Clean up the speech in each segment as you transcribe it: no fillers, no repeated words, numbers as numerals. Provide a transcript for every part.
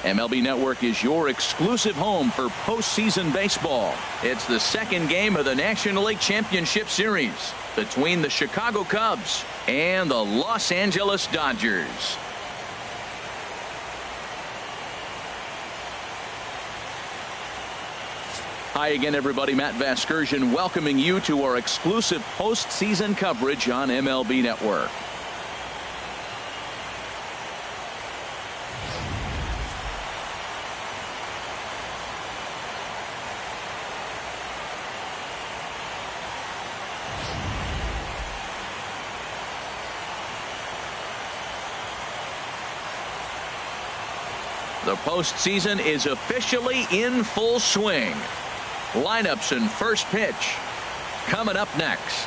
MLB Network is your exclusive home for postseason baseball. It's the second game of the National League Championship Series between the Chicago Cubs and the Los Angeles Dodgers. Hi again, everybody. Matt Vasgersian welcoming you to our exclusive postseason coverage on MLB Network. The postseason is officially in full swing. Lineups and first pitch coming up next.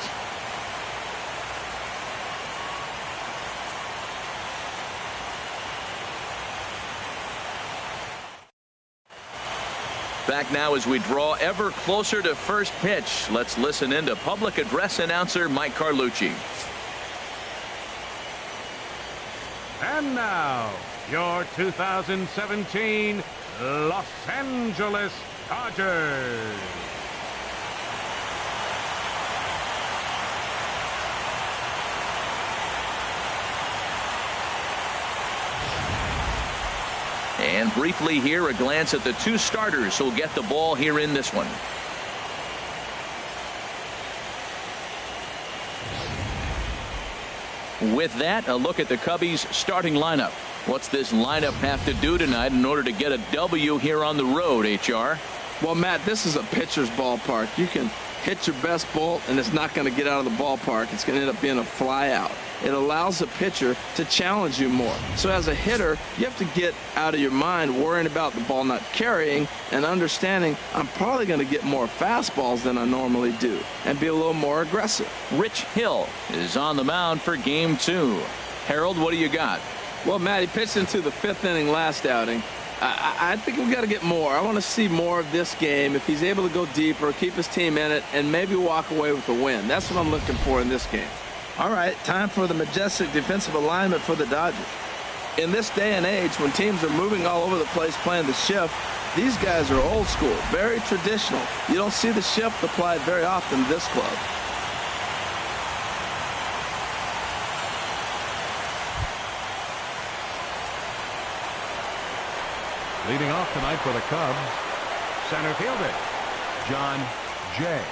Back now as we draw ever closer to first pitch. Let's listen in to public address announcer Mike Carlucci. And now, your 2017 Los Angeles Dodgers. And briefly here, a glance at the two starters who'll get the ball here in this one. With that, a look at the Cubbies' starting lineup. What's this lineup have to do tonight in order to get a W here on the road, HR? Well, Matt, this is a pitcher's ballpark. You can hit your best ball, and it's not going to get out of the ballpark. It's going to end up being a fly out. It allows the pitcher to challenge you more. So as a hitter, you have to get out of your mind worrying about the ball not carrying and understanding I'm probably going to get more fastballs than I normally do and be a little more aggressive. Rich Hill is on the mound for game 2. Harold, what do you got? Well, Matt, he pitched into the 5th inning last outing. I think we've got to get more. I want to see more of this game. If he's able to go deeper, keep his team in it, and maybe walk away with a win. That's what I'm looking for in this game. All right, time for the majestic defensive alignment for the Dodgers. In this day and age, when teams are moving all over the place playing the shift, these guys are old school, very traditional. You don't see the shift applied very often in this club. Leading off tonight for the Cubs, center fielder John Jay.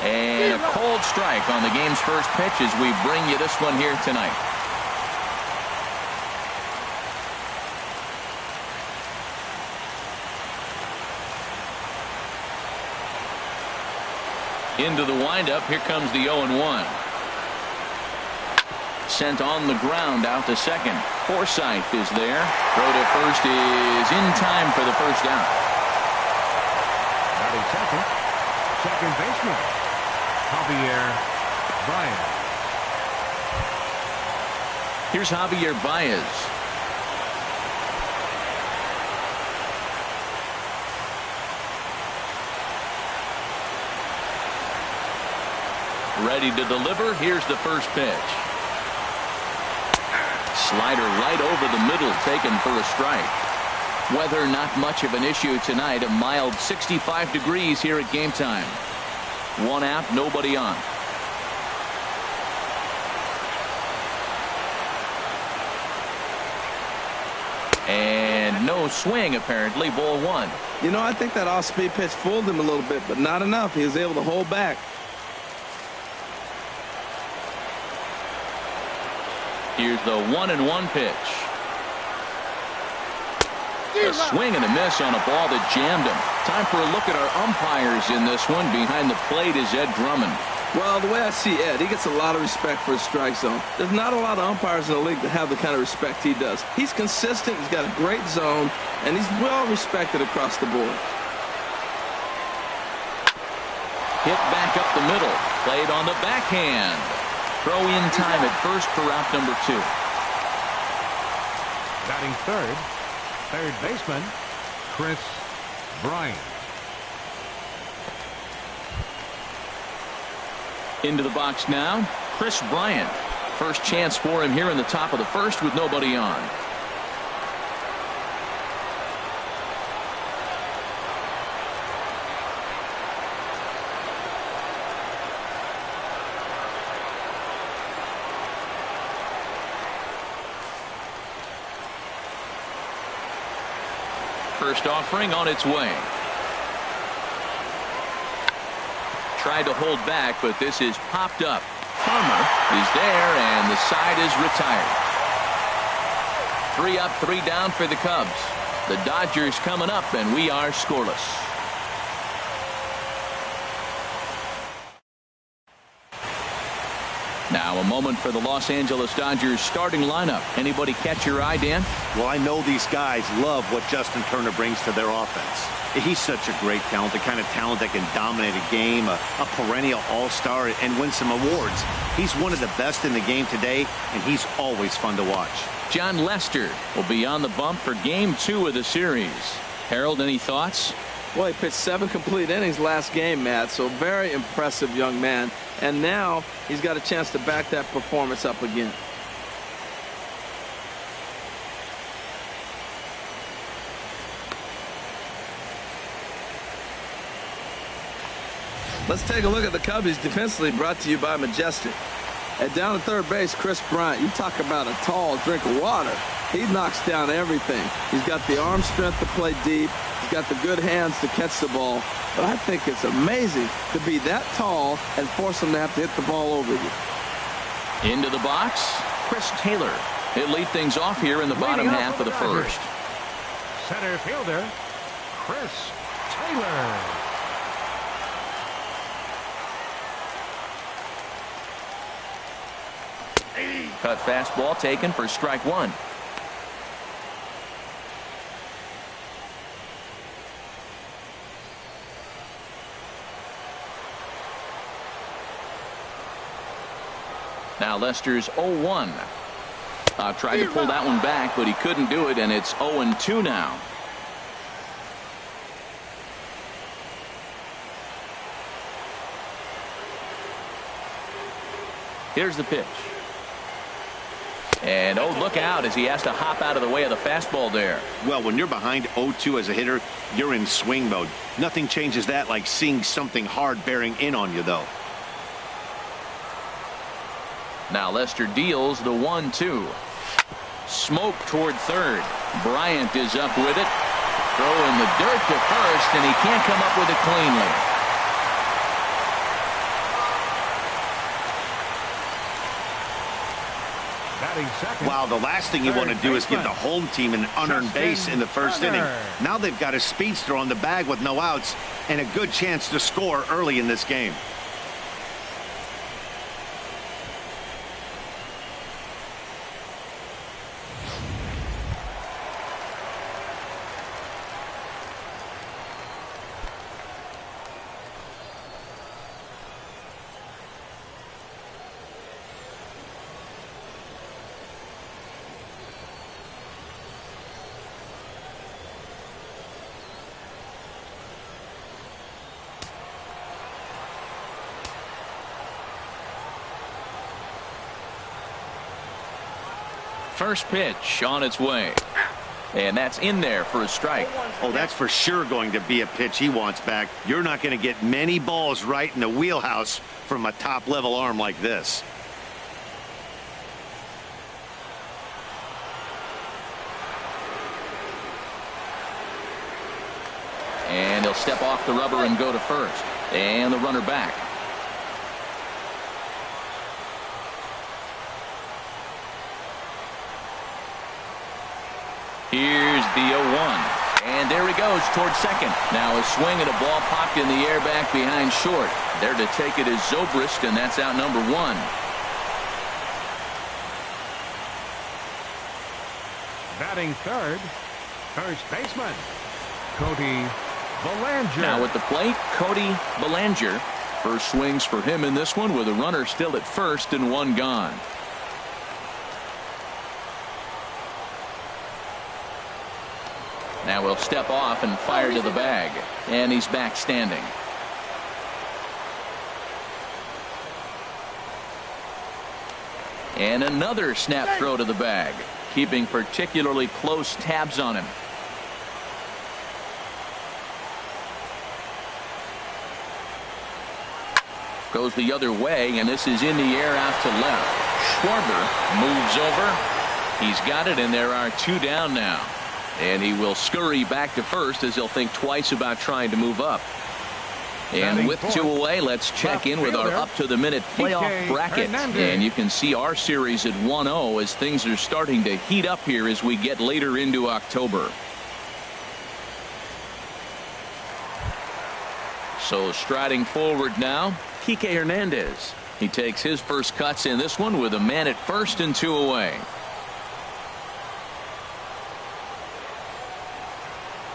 And a cold strike on the game's first pitch as we bring you this one here tonight. Into the windup. Here comes the 0-1. Sent on the ground out to second. Forsythe is there. Throw to first is in time for the first out. Batting second baseman Javier Baez. Here's Javier Baez. Ready to deliver. Here's the first pitch. Slider right over the middle, taken for a strike. Weather not much of an issue tonight. A mild 65 degrees here at game time. One out, nobody on. And no swing, apparently. Ball 1. You know, I think that off-speed pitch fooled him a little bit, but not enough. He was able to hold back. Here's the 1-1 pitch. A swing and a miss on a ball that jammed him. Time for a look at our umpires in this one. Behind the plate is Ed Drummond. Well, the way I see Ed, he gets a lot of respect for his strike zone. There's not a lot of umpires in the league that have the kind of respect he does. He's consistent, he's got a great zone, and he's well respected across the board. Hit back up the middle. Played on the backhand. Throw in time at first for out number 2. Batting third, Third baseman, Chris Bryant. Into the box now, Chris Bryant. First chance for him here in the top of the first with nobody on. First offering on its way. Tried to hold back, but this is popped up. Farmer is there, and the side is retired. 3 up, 3 down for the Cubs. The Dodgers coming up, and we are scoreless. Now a moment for the Los Angeles Dodgers starting lineup. Anybody catch your eye, Dan? Well, I know these guys love what Justin Turner brings to their offense. He's such a great talent, the kind of talent that can dominate a game, a perennial all-star, and win some awards. He's one of the best in the game today, and he's always fun to watch. John Lester will be on the bump for Game 2 of the series. Harold, any thoughts? Well, he pitched 7 complete innings last game, Matt, so very impressive young man. And now he's got a chance to back that performance up again. Let's take a look at the Cubbies defensively, brought to you by Majestic. And down at third base, Chris Bryant. You talk about a tall drink of water. He knocks down everything. He's got the arm strength to play deep. He's got the good hands to catch the ball. But I think it's amazing to be that tall and force him to have to hit the ball over you. Into the box, Chris Taylor. He'll lead things off here in the bottom half of the first. Center fielder, Chris Taylor. Cut fastball taken for strike 1. Now Lester's 0-1. Tried to pull that one back, but he couldn't do it, and it's 0-2 now. Here's the pitch. And oh, look out as he has to hop out of the way of the fastball there. Well, when you're behind 0-2 as a hitter, you're in swing mode. Nothing changes that like seeing something hard bearing in on you, though. Now Lester deals the 1-2. Smoke toward third. Bryant is up with it. Throw in the dirt to first, and he can't come up with it cleanly. Wow, the last thing you want to do is give the home team an unearned base in the first inning. Now they've got a speedster on the bag with no outs and a good chance to score early in this game. First pitch on its way. And that's in there for a strike. Oh, that's for sure going to be a pitch he wants back. You're not going to get many balls right in the wheelhouse from a top-level arm like this. And he'll step off the rubber and go to first. And the runner back. Here's the 0-1. And there he goes towards second. Now a swing and a ball popped in the air back behind short. There to take it is Zobrist, and that's out number 1. Batting third, first baseman, Cody Bellinger. Now at the plate, Cody Bellinger. First swings for him in this one with a runner still at first and 1 gone. Now we'll step off and fire to the bag. And he's back standing. And another snap throw to the bag, keeping particularly close tabs on him. Goes the other way, and this is in the air out to left. Schwarber moves over. He's got it, and there are 2 down now. And he will scurry back to first as he'll think twice about trying to move up. And with 2 away, let's check in with our up-to-the-minute playoff bracket. And you can see our series at 1-0 as things are starting to heat up here as we get later into October. So striding forward now, Kike Hernandez. He takes his first cuts in this one with a man at first and 2 away.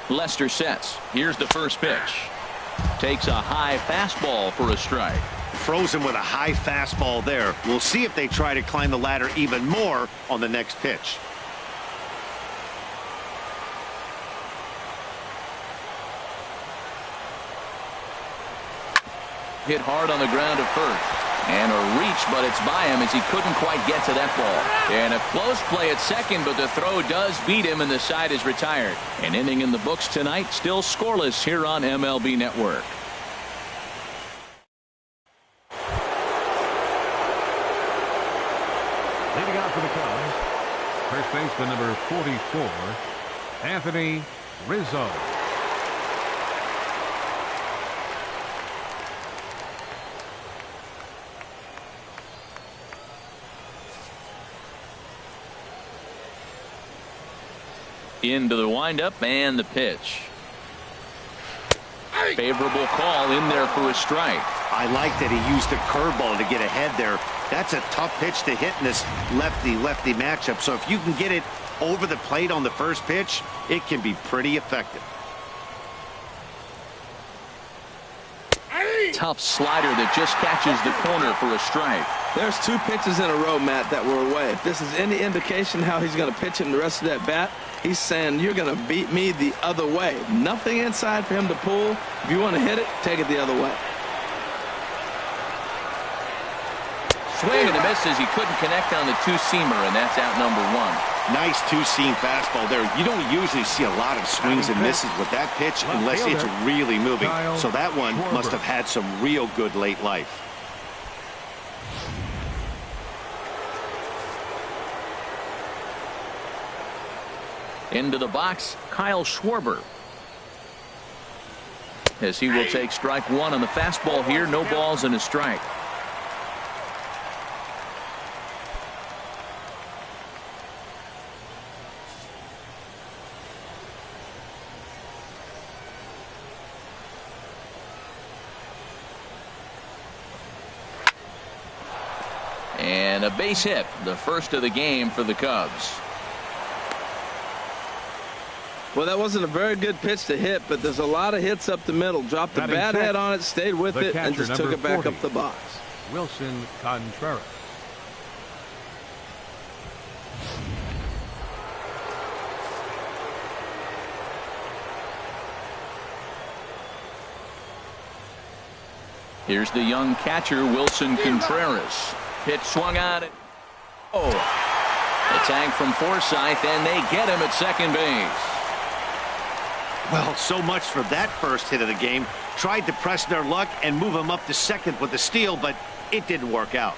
Lester sets. Here's the first pitch. Takes a high fastball for a strike. Throws him with a high fastball there. We'll see if they try to climb the ladder even more on the next pitch. Hit hard on the ground at first. And a reach, but it's by him as he couldn't quite get to that ball. And a close play at second, but the throw does beat him, and the side is retired. An inning in the books tonight, still scoreless here on MLB Network. Leading out for the Cubs, first baseman number 44, Anthony Rizzo. Into the windup and the pitch. Favorable call in there for a strike. I like that he used the curveball to get ahead there. That's a tough pitch to hit in this lefty-lefty matchup. So if you can get it over the plate on the first pitch, it can be pretty effective. Tough slider that just catches the corner for a strike. There's 2 pitches in a row, Matt, that were away. If this is any indication how he's going to pitch him the rest of that bat, he's saying you're going to beat me the other way. Nothing inside for him to pull. If you want to hit it, take it the other way. Swing and a miss as he couldn't connect on the 2-seamer, and that's out number 1. Nice 2-seam fastball there. You don't usually see a lot of swings and misses with that pitch unless it's really moving. So that one must have had some real good late life. Into the box, Kyle Schwarber. As he will take strike 1 on the fastball here. No balls and a strike. And a base hit, the first of the game for the Cubs. Well, that wasn't a very good pitch to hit, but there's a lot of hits up the middle. Dropped the bat head on it, stayed with it, and just took it back up the box. Wilson Contreras. Here's the young catcher, Wilson Contreras. Pitch swung on it. Oh, a tag from Forsythe, and they get him at second base. Well, so much for that first hit of the game. Tried to press their luck and move him up to second with the steal, but it didn't work out.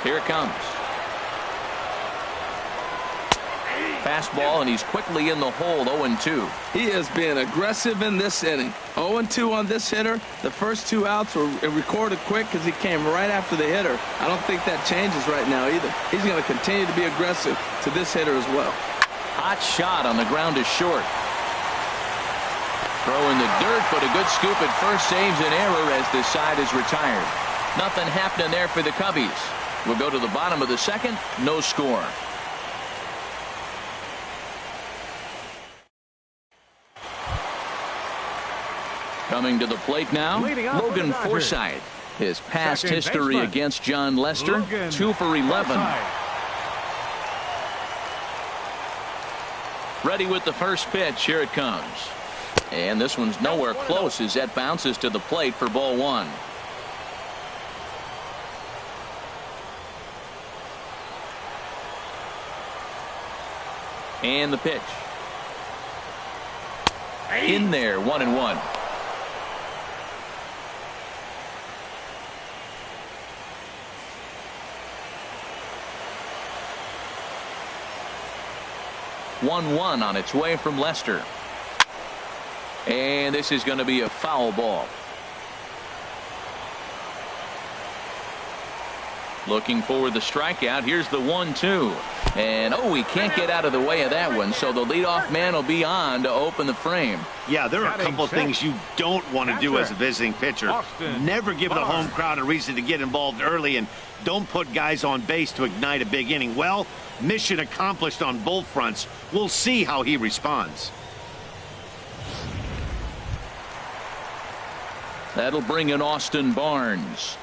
Here it comes. Fastball, and he's quickly in the hole. 0-2. He is being aggressive in this inning. 0-2 on this hitter. The first 2 outs were recorded quick because he came right after the hitter. I don't think that changes right now either. He's going to continue to be aggressive to this hitter as well. Hot shot on the ground is short. Throw in the dirt, but a good scoop at first saves an error as this side is retired. Nothing happening there for the Cubbies. We'll go to the bottom of the second. No score. Coming to the plate now, Logan Forsythe. His past history against John Lester, 2 for 11. Ready with the first pitch. Here it comes. And this one's nowhere close as that bounces to the plate for ball 1. And the pitch. In there, 1-1. One on its way from Lester. And this is going to be a foul ball. Looking for the strikeout. Here's the 1-2. And he can't get out of the way of that one. So the leadoff man will be on to open the frame. Yeah, there are a couple of things you don't want to do as a visiting pitcher. Never give the home crowd a reason to get involved early, and don't put guys on base to ignite a big inning. Well, mission accomplished on both fronts. We'll see how he responds. That'll bring in Austin Barnes.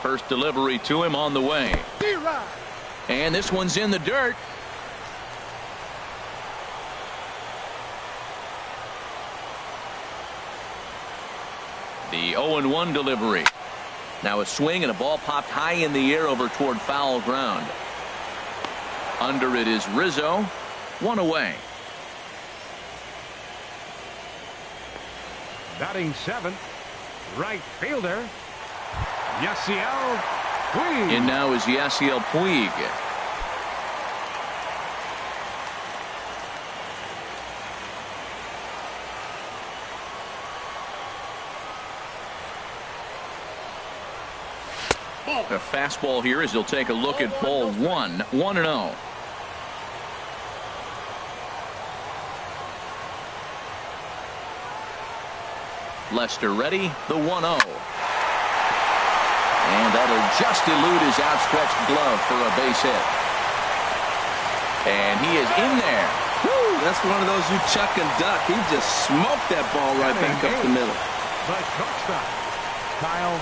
First delivery to him on the way. And this one's in the dirt. The 0-1 delivery. Now a swing and a ball popped high in the air over toward foul ground. Under it is Rizzo. 1 away. Batting 7th, right fielder, Yasiel Puig. And now is Yasiel Puig. A fastball here as he'll take a look at ball 1. 1-0. Lester ready. The 1-0. And that'll just elude his outstretched glove for a base hit. And he is in there. Woo, that's one of those you chuck and duck. He just smoked that ball right back up the middle. The shortstop, Kyle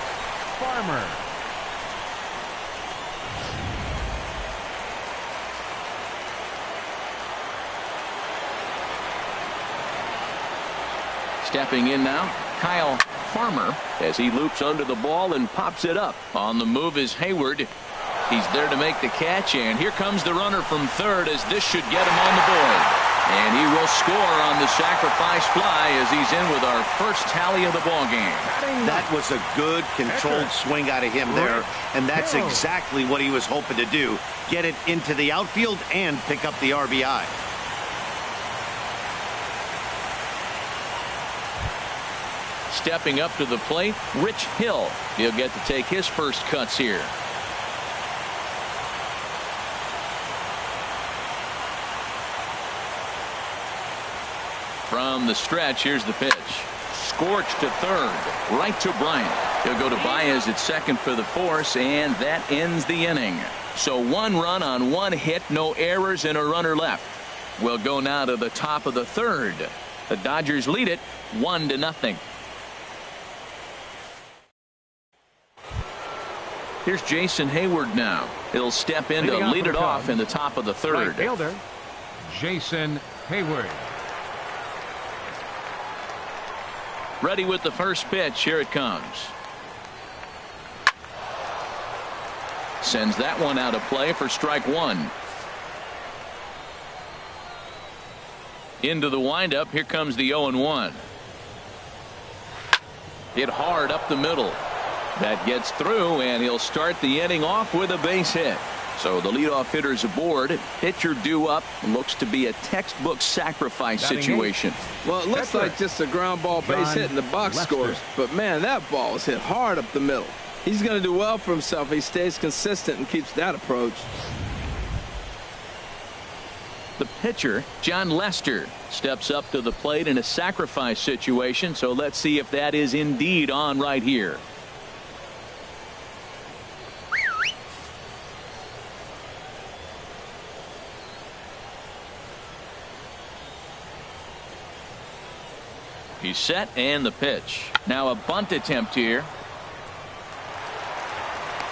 Farmer. Stepping in now, Kyle Farmer, as he loops under the ball and pops it up. On the move is Hayward. He's there to make the catch, and here comes the runner from third as this should get him on the board. And he will score on the sacrifice fly as he's in with our first tally of the ball game. That was a good controlled swing out of him there, and that's exactly what he was hoping to do. Get it into the outfield and pick up the RBI. Stepping up to the plate, Rich Hill. He'll get to take his first cuts here. From the stretch, here's the pitch. Scorched to third, right to Bryant. He'll go to Baez at second for the force, and that ends the inning. So 1 run on 1 hit, no errors, and a runner left. We'll go now to the top of the third. The Dodgers lead it 1-0. Here's Jason Hayward now. He'll step in to lead it off in the top of the third. Right fielder, Jason Hayward. Ready with the first pitch. Here it comes. Sends that one out of play for strike 1. Into the windup. Here comes the 0-1. Hit hard up the middle. That gets through, and he'll start the inning off with a base hit. So the leadoff hitter's aboard. Pitcher due up. Looks to be a textbook sacrifice situation. Well, it looks like just a ground ball base hit in the box scores. But, man, that ball was hit hard up the middle. He's going to do well for himself. He stays consistent and keeps that approach. The pitcher, John Lester, steps up to the plate in a sacrifice situation, so let's see if that is indeed on right here. He's set, and the pitch. Now a bunt attempt here.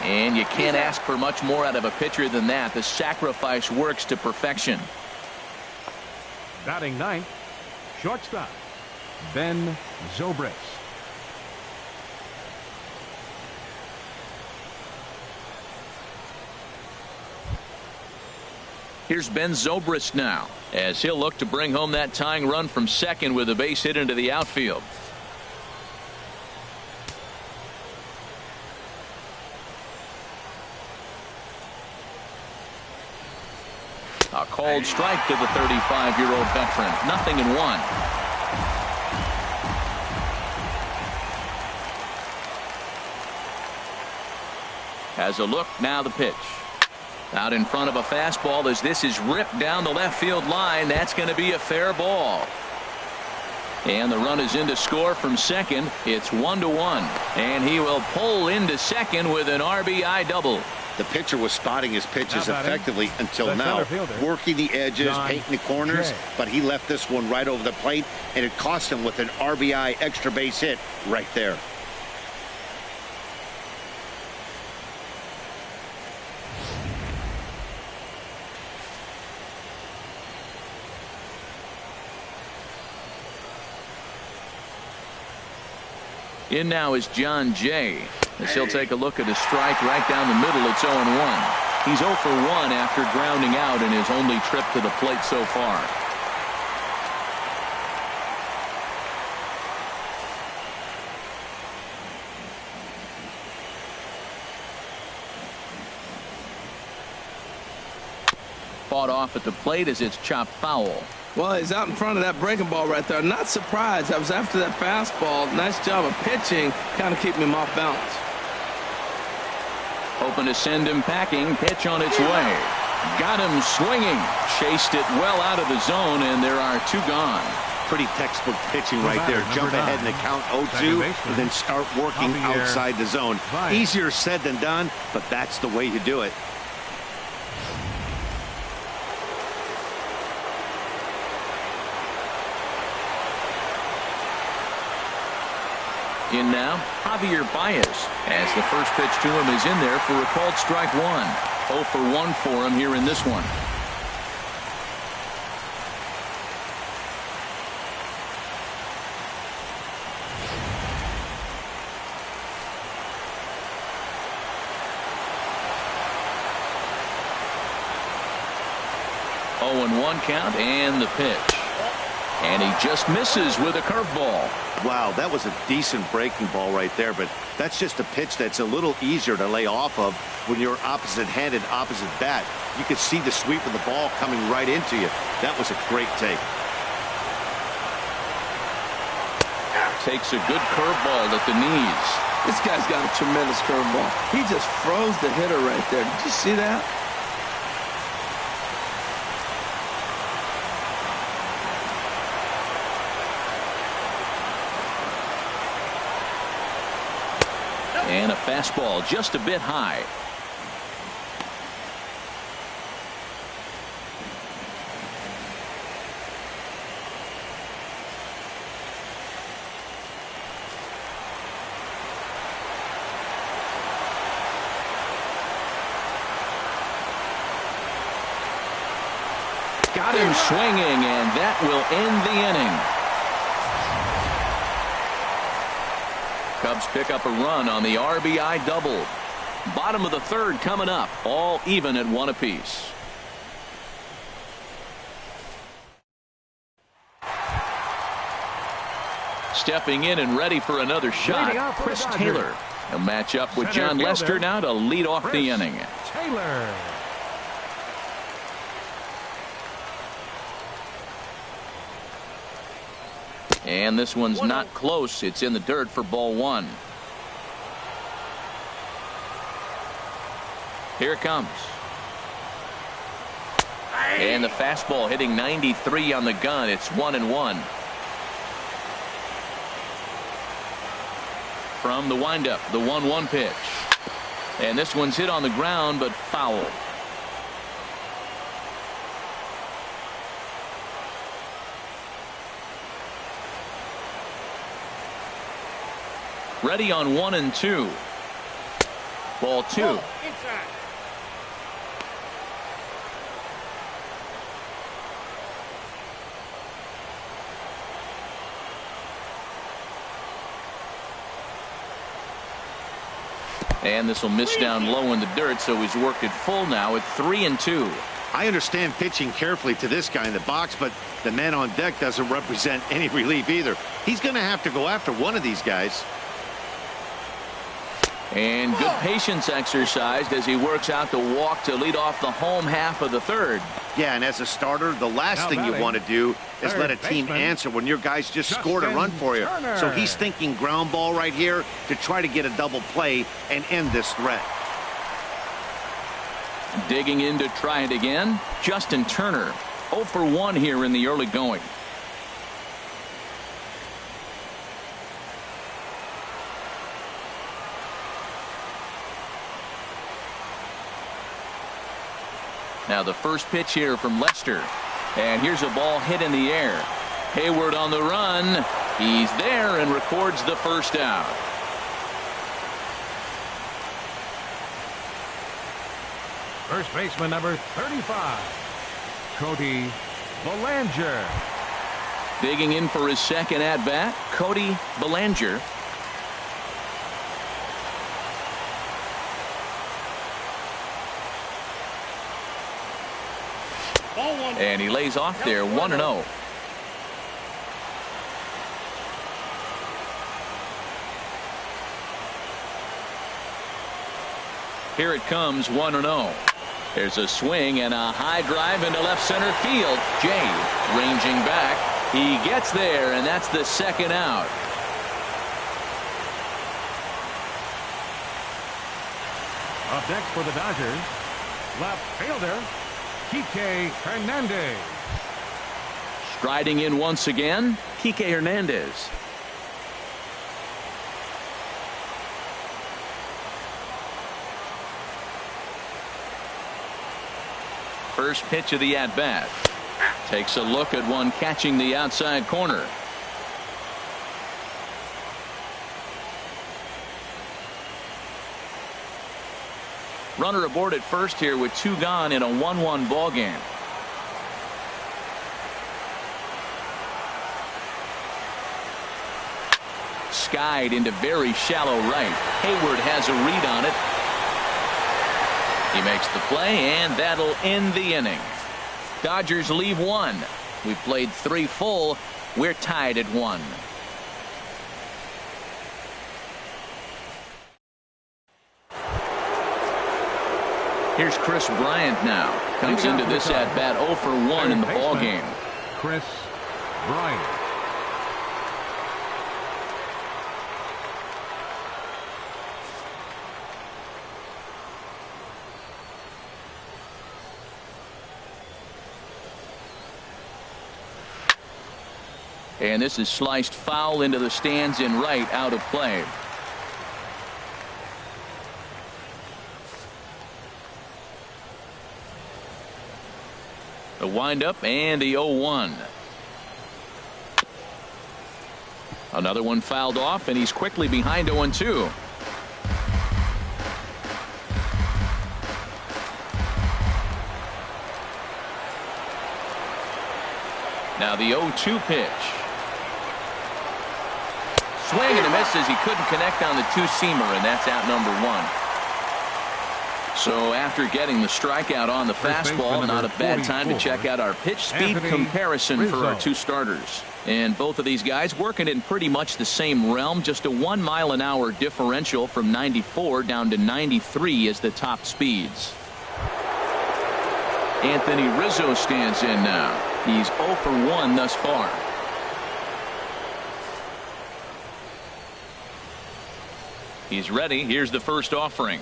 And you can't ask for much more out of a pitcher than that. The sacrifice works to perfection. Batting ninth, shortstop, Ben Zobrist. Here's Ben Zobrist now, as he'll look to bring home that tying run from second with a base hit into the outfield. A called strike to the 35-year-old veteran. 0-1. Has a look, now the pitch. Out in front of a fastball as this is ripped down the left field line. That's going to be a fair ball. And the run is in to score from second. It's 1-1. And he will pull into second with an RBI double. The pitcher was spotting his pitches effectively until now, working the edges, painting the corners, but he left this one right over the plate, and it cost him with an RBI extra base hit right there. In now is John Jay, as he'll take a look at a strike right down the middle. It's 0-1. He's 0 for 1 after grounding out in his only trip to the plate so far. Fought off at the plate as it's chopped foul. Well, he's out in front of that breaking ball right there. Not surprised. I was after that fastball. Nice job of pitching, kind of keeping him off balance. Hoping to send him packing. Pitch on its way. Got him swinging. Chased it well out of the zone, and there are 2 gone. Pretty textbook pitching right there. Jump ahead in the count 0-2, and then start working outside the zone. Easier said than done, but that's the way you do it. In now, Javier Baez, as the first pitch to him is in there for a called strike 1. 0 for 1 for him here in this one. Oh, 1 count, and the pitch. And he just misses with a curveball. Wow, that was a decent breaking ball right there, but that's just a pitch that's a little easier to lay off of when you're opposite-handed, opposite bat. You could see the sweep of the ball coming right into you. That was a great take. Takes a good curveball at the knees. This guy's got a tremendous curveball. He just froze the hitter right there. Did you see that? And a fastball just a bit high. Got him swinging, and that will end the inning. Cubs pick up a run on the RBI double. Bottom of the third coming up, all even at 1 apiece. Stepping in and ready for another shot, Chris Taylor. He'll match up with John Lester now to lead off the inning. Taylor. And this one's not close. It's in the dirt for ball 1. Here it comes. And the fastball hitting 93 on the gun. It's 1-1. From the windup, the 1-1 pitch. And this one's hit on the ground, but foul. Ready on 1-2. Ball 2. And this will miss down low in the dirt, so he's worked it full now at 3-2. I understand pitching carefully to this guy in the box, but the man on deck doesn't represent any relief either. He's going to have to go after one of these guys. And good patience exercised as he works out the walk to lead off the home half of the third. Yeah, and as a starter, the last thing you want to do is let a team answer when your guys just scored a run for you. So he's thinking ground ball right here to try to get a double play and end this threat. Digging in to try it again, Justin Turner. 0 for 1 here in the early going. Now the first pitch here from Lester. And here's a ball hit in the air. Hayward on the run. He's there and records the first out. First baseman number 35, Cody Bellinger. Digging in for his second at bat, Cody Bellinger. And he lays off there 1-0. Here it comes 1-0. There's a swing and a high drive into left center field. Jay ranging back. He gets there, and that's the second out. Up next for the Dodgers, left fielder Kike Hernandez. Striding in once again, Kike Hernandez. First pitch of the at-bat. Takes a look at one catching the outside corner. Runner aboard at first here with 2 gone in a 1-1 ball game. Skied into very shallow right. Hayward has a read on it. He makes the play, and that'll end the inning. Dodgers leave 1. We played 3 full. We're tied at 1. Here's Chris Bryant now. Comes into this at bat 0 for 1 in the ball game. Chris Bryant. And this is sliced foul into the stands in right, out of play. The windup and the 0-1. Another one fouled off, and he's quickly behind 0-2. Now the 0-2 pitch. Swing and a miss as he couldn't connect on the two-seamer, and that's out number 1. So after getting the strikeout on the fastball, not a bad time to check out our pitch speed comparison for our 2 starters. And both of these guys working in pretty much the same realm. Just a 1 mile an hour differential from 94 down to 93 as the top speeds. Anthony Rizzo stands in now. He's 0 for 1 thus far. He's ready. Here's the first offering.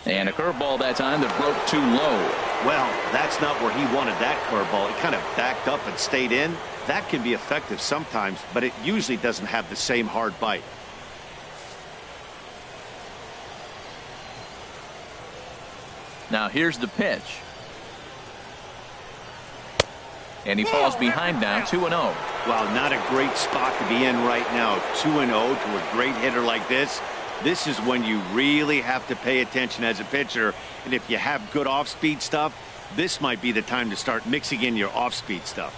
And a curveball that time that broke too low. Well, that's not where he wanted that curveball. It kind of backed up and stayed in. That can be effective sometimes, but it usually doesn't have the same hard bite. Now here's the pitch. And he falls behind now, 2-0. Wow, not a great spot to be in right now. 2-0 to a great hitter like this. This is when you really have to pay attention as a pitcher. And if you have good off-speed stuff, this might be the time to start mixing in your off-speed stuff.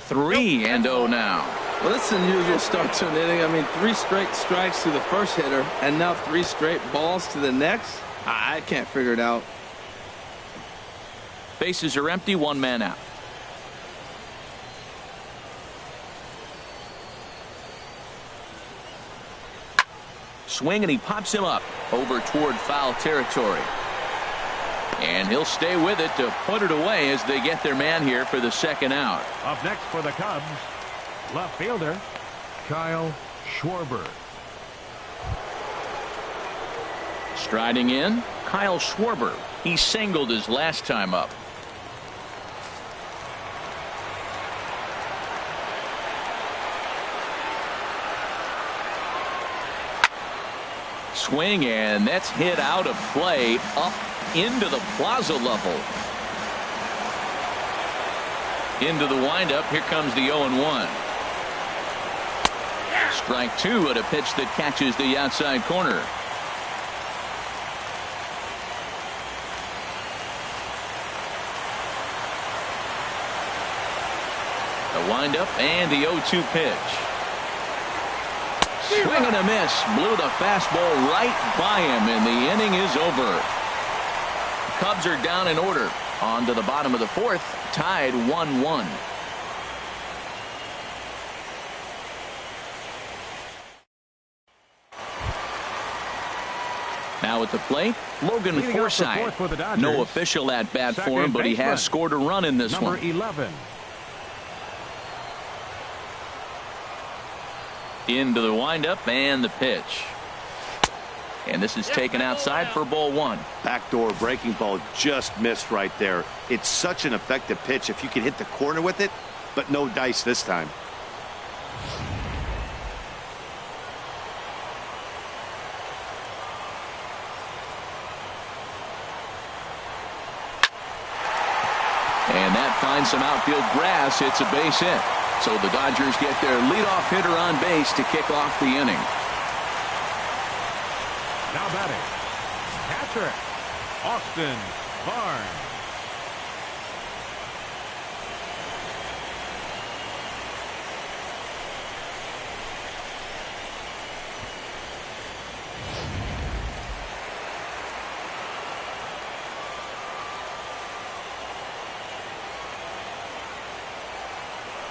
3-0 now. Well, this is an unusual start to an inning. I mean, 3 straight strikes to the first hitter, and now 3 straight balls to the next. I can't figure it out. Bases are empty, 1 man out. Swing, and he pops him up over toward foul territory. And he'll stay with it to put it away as they get their man here for the second out. Up next for the Cubs, left fielder Kyle Schwarber. Striding in, Kyle Schwarber. He singled his last time up. Swing, and that's hit out of play up into the plaza level. Into the windup. Here comes the 0-1. Strike 2 at a pitch that catches the outside corner. The windup and the 0-2 pitch. Swing and a miss. Blew the fastball right by him, and the inning is over. Cubs are down in order. On to the bottom of the 4th, tied 1-1. Now at the plate, Logan Forsythe. No official at bat for him, but he has scored a run in this one. Number 11. Into the windup and the pitch. And this is taken outside for ball 1. Backdoor breaking ball just missed right there. It's such an effective pitch if you can hit the corner with it, but no dice this time. And that finds some outfield grass. It's a base hit. So the Dodgers get their leadoff hitter on base to kick off the inning. Now batting, catcher Austin Barnes.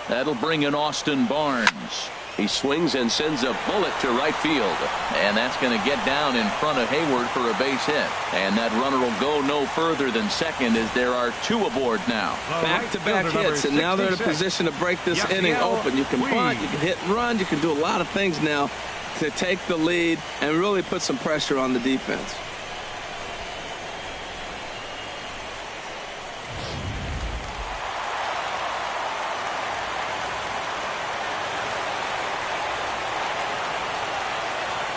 That'll bring in Austin Barnes. He swings and sends a bullet to right field. And that's going to get down in front of Hayward for a base hit. And that runner will go no further than second as there are 2 aboard now. Back-to-back hits, and now they're in a position to break this inning open. You can bunt, you can hit and run, you can do a lot of things now to take the lead and really put some pressure on the defense.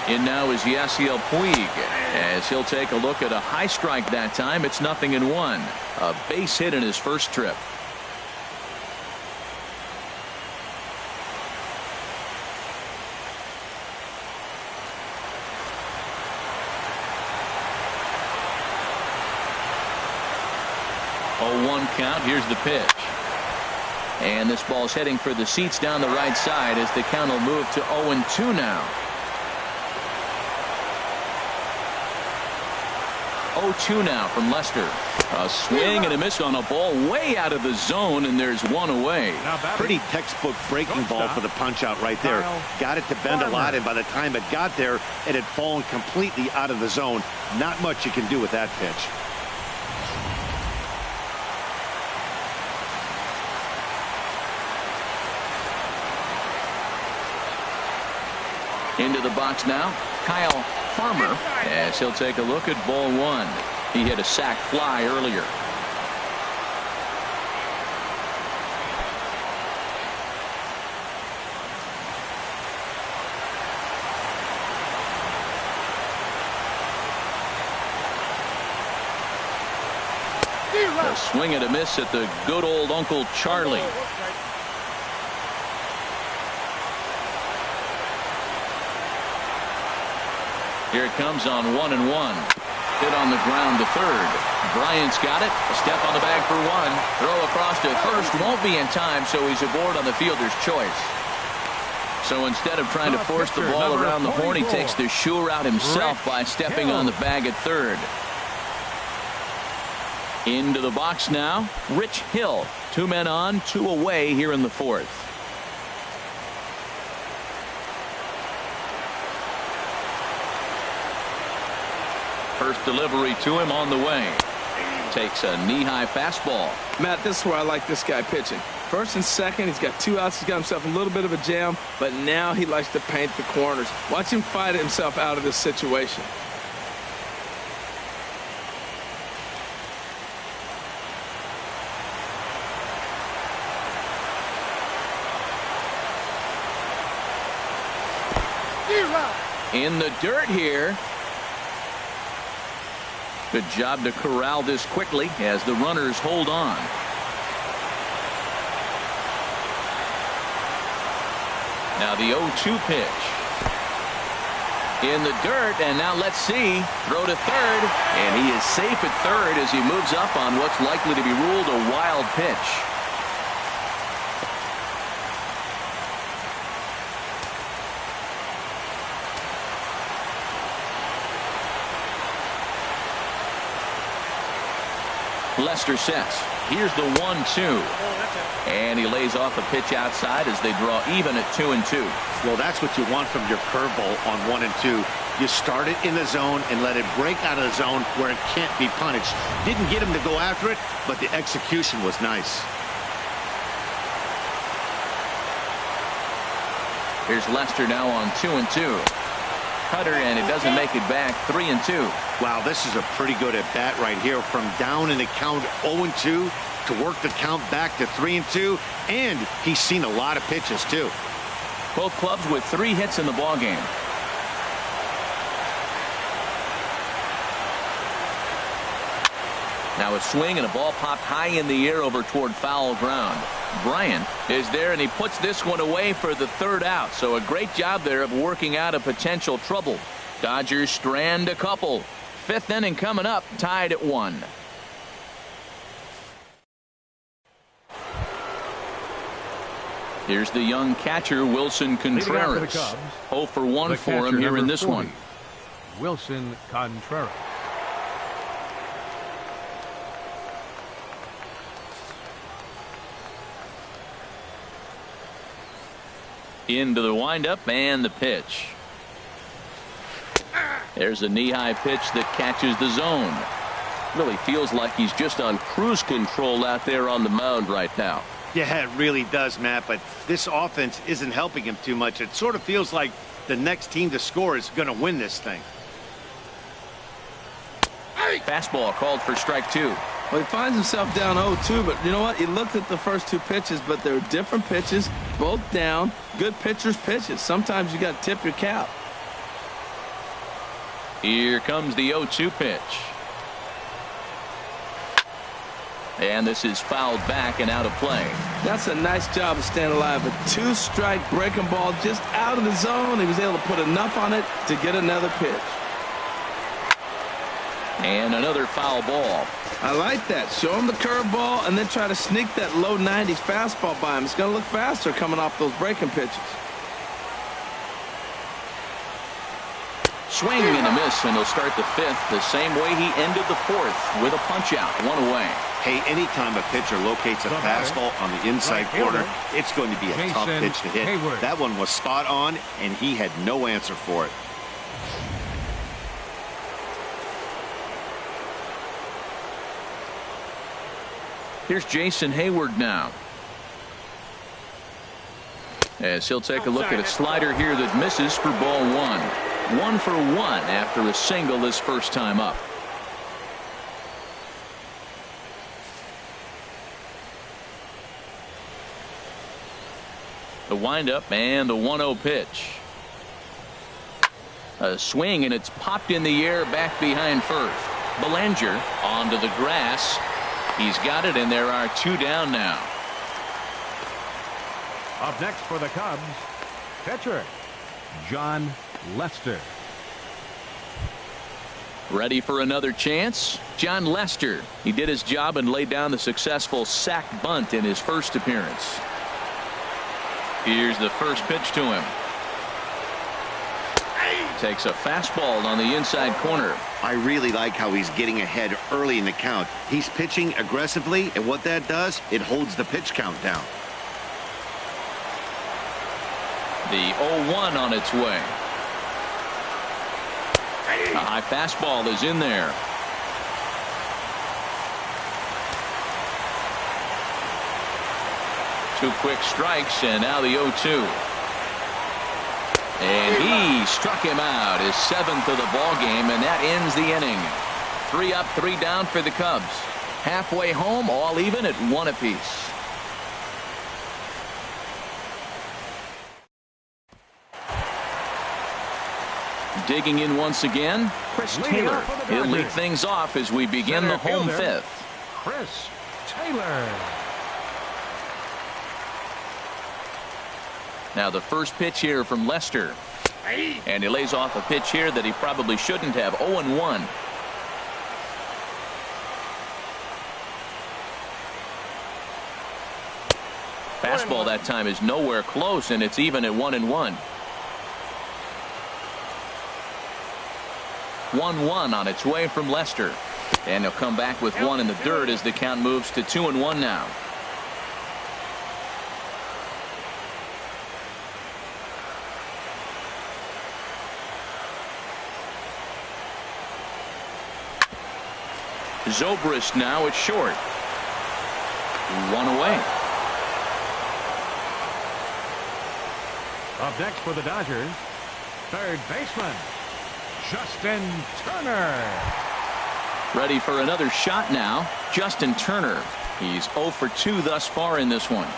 In now is Yasiel Puig as he'll take a look at a high strike that time. It's 0-1. A base hit in his first trip. Oh, 1 count. Here's the pitch. And this ball's heading for the seats down the right side as the count will move to 0-2 now. 0-2 now from Lester. A swing and a miss on a ball way out of the zone, and there's 1 away. Pretty textbook breaking ball for the punch out right there. Got it to bend a lot, and by the time it got there, it had fallen completely out of the zone. Not much you can do with that pitch. Into the box now, Kyle Farmer, as he'll take a look at ball one. He hit a sac fly earlier. A swing and a miss at the good old Uncle Charlie. Here it comes on 1-1. Hit on the ground to third. Bryant's got it. A step on the bag for one. Throw across to first. Won't be in time, so he's aboard on the fielder's choice. So instead of trying to force the ball around the horn, he takes the sure route himself by stepping on the bag at third. Into the box now, Rich Hill. 2 men on, 2 away here in the fourth. First delivery to him on the way. Takes a knee-high fastball. Matt, this is where I like this guy pitching. First and second, he's got 2 outs. He's got himself a little bit of a jam, but now he likes to paint the corners. Watch him fight himself out of this situation. In the dirt here. Good job to corral this quickly as the runners hold on. Now the 0-2 pitch. In the dirt, and now let's see. Throw to third, and he is safe at third as he moves up on what's likely to be ruled a wild pitch. Lester sets. Here's the 1-2. And he lays off a pitch outside as they draw even at 2-2. Well, that's what you want from your curveball on 1-2. You start it in the zone and let it break out of the zone where it can't be punished. Didn't get him to go after it, but the execution was nice. Here's Lester now on 2-2. Cutter, and it doesn't make it back. 3-2. Wow, this is a pretty good at bat right here. From down in the count 0-2 to work the count back to 3-2, and he's seen a lot of pitches too. Both clubs with 3 hits in the ballgame. Now a swing and a ball popped high in the air over toward foul ground. Bryant is there, and he puts this one away for the 3rd out. So a great job there of working out a potential trouble. Dodgers strand a couple. 5th inning coming up, tied at 1. Here's the young catcher, Wilson Contreras. 0 for 1 for him here in this 40, one. Wilson Contreras. Into the windup and the pitch. There's a knee-high pitch that catches the zone. Really feels like he's just on cruise control out there on the mound right now. Yeah, it really does, Matt, but this offense isn't helping him too much. It sort of feels like the next team to score is going to win this thing. Fastball called for strike 2. Well, he finds himself down 0-2, but you know what? He looked at the first 2 pitches, but they're different pitches, both down. Good pitchers' pitches. Sometimes you got to tip your cap. Here comes the 0-2 pitch. And this is fouled back and out of play. That's a nice job of staying alive. A 2-strike breaking ball just out of the zone. He was able to put enough on it to get another pitch. And another foul ball. I like that. Show him the curveball and then try to sneak that low 90s fastball by him. It's going to look faster coming off those breaking pitches. Swing and a miss, and he'll start the 5th the same way he ended the 4th with a punch out, 1 away. Hey, anytime a pitcher locates a fastball on the inside corner, it's going to be a tough pitch to hit. That one was spot on, and he had no answer for it. Here's Jason Hayward now. As he'll take a look at a slider here that misses for ball one. 1 for 1 after a single his first time up. The windup and the 1-0 pitch. A swing, and it's popped in the air back behind first. Belanger onto the grass. He's got it, and there are 2 down now. Up next for the Cubs, pitcher John Lester. Ready for another chance? John Lester. He did his job and laid down the successful sac bunt in his first appearance. Here's the first pitch to him. Takes a fastball on the inside corner. I really like how he's getting ahead early in the count. He's pitching aggressively, and what that does, it holds the pitch count down. The 0-1 on its way. A high fastball is in there. Two quick strikes, and now the 0-2. And he struck him out, his 7th of the ball game, and that ends the inning. 3 up, 3 down for the Cubs. Halfway home, all even at 1 apiece. Digging in once again, Chris Taylor. He'll lead things off as we begin the home 5th. Chris Taylor. Now the first pitch here from Lester. And he lays off a pitch here that he probably shouldn't have. 0-1. Fastball that time is nowhere close, and it's even at 1-1. 1-1 on its way from Lester. And he'll come back with 1 in the dirt as the count moves to 2-1 now. Zobrist now at short. 1 away. Up next for the Dodgers, third baseman Justin Turner. Ready for another shot now. Justin Turner. He's 0 for 2 thus far in this one.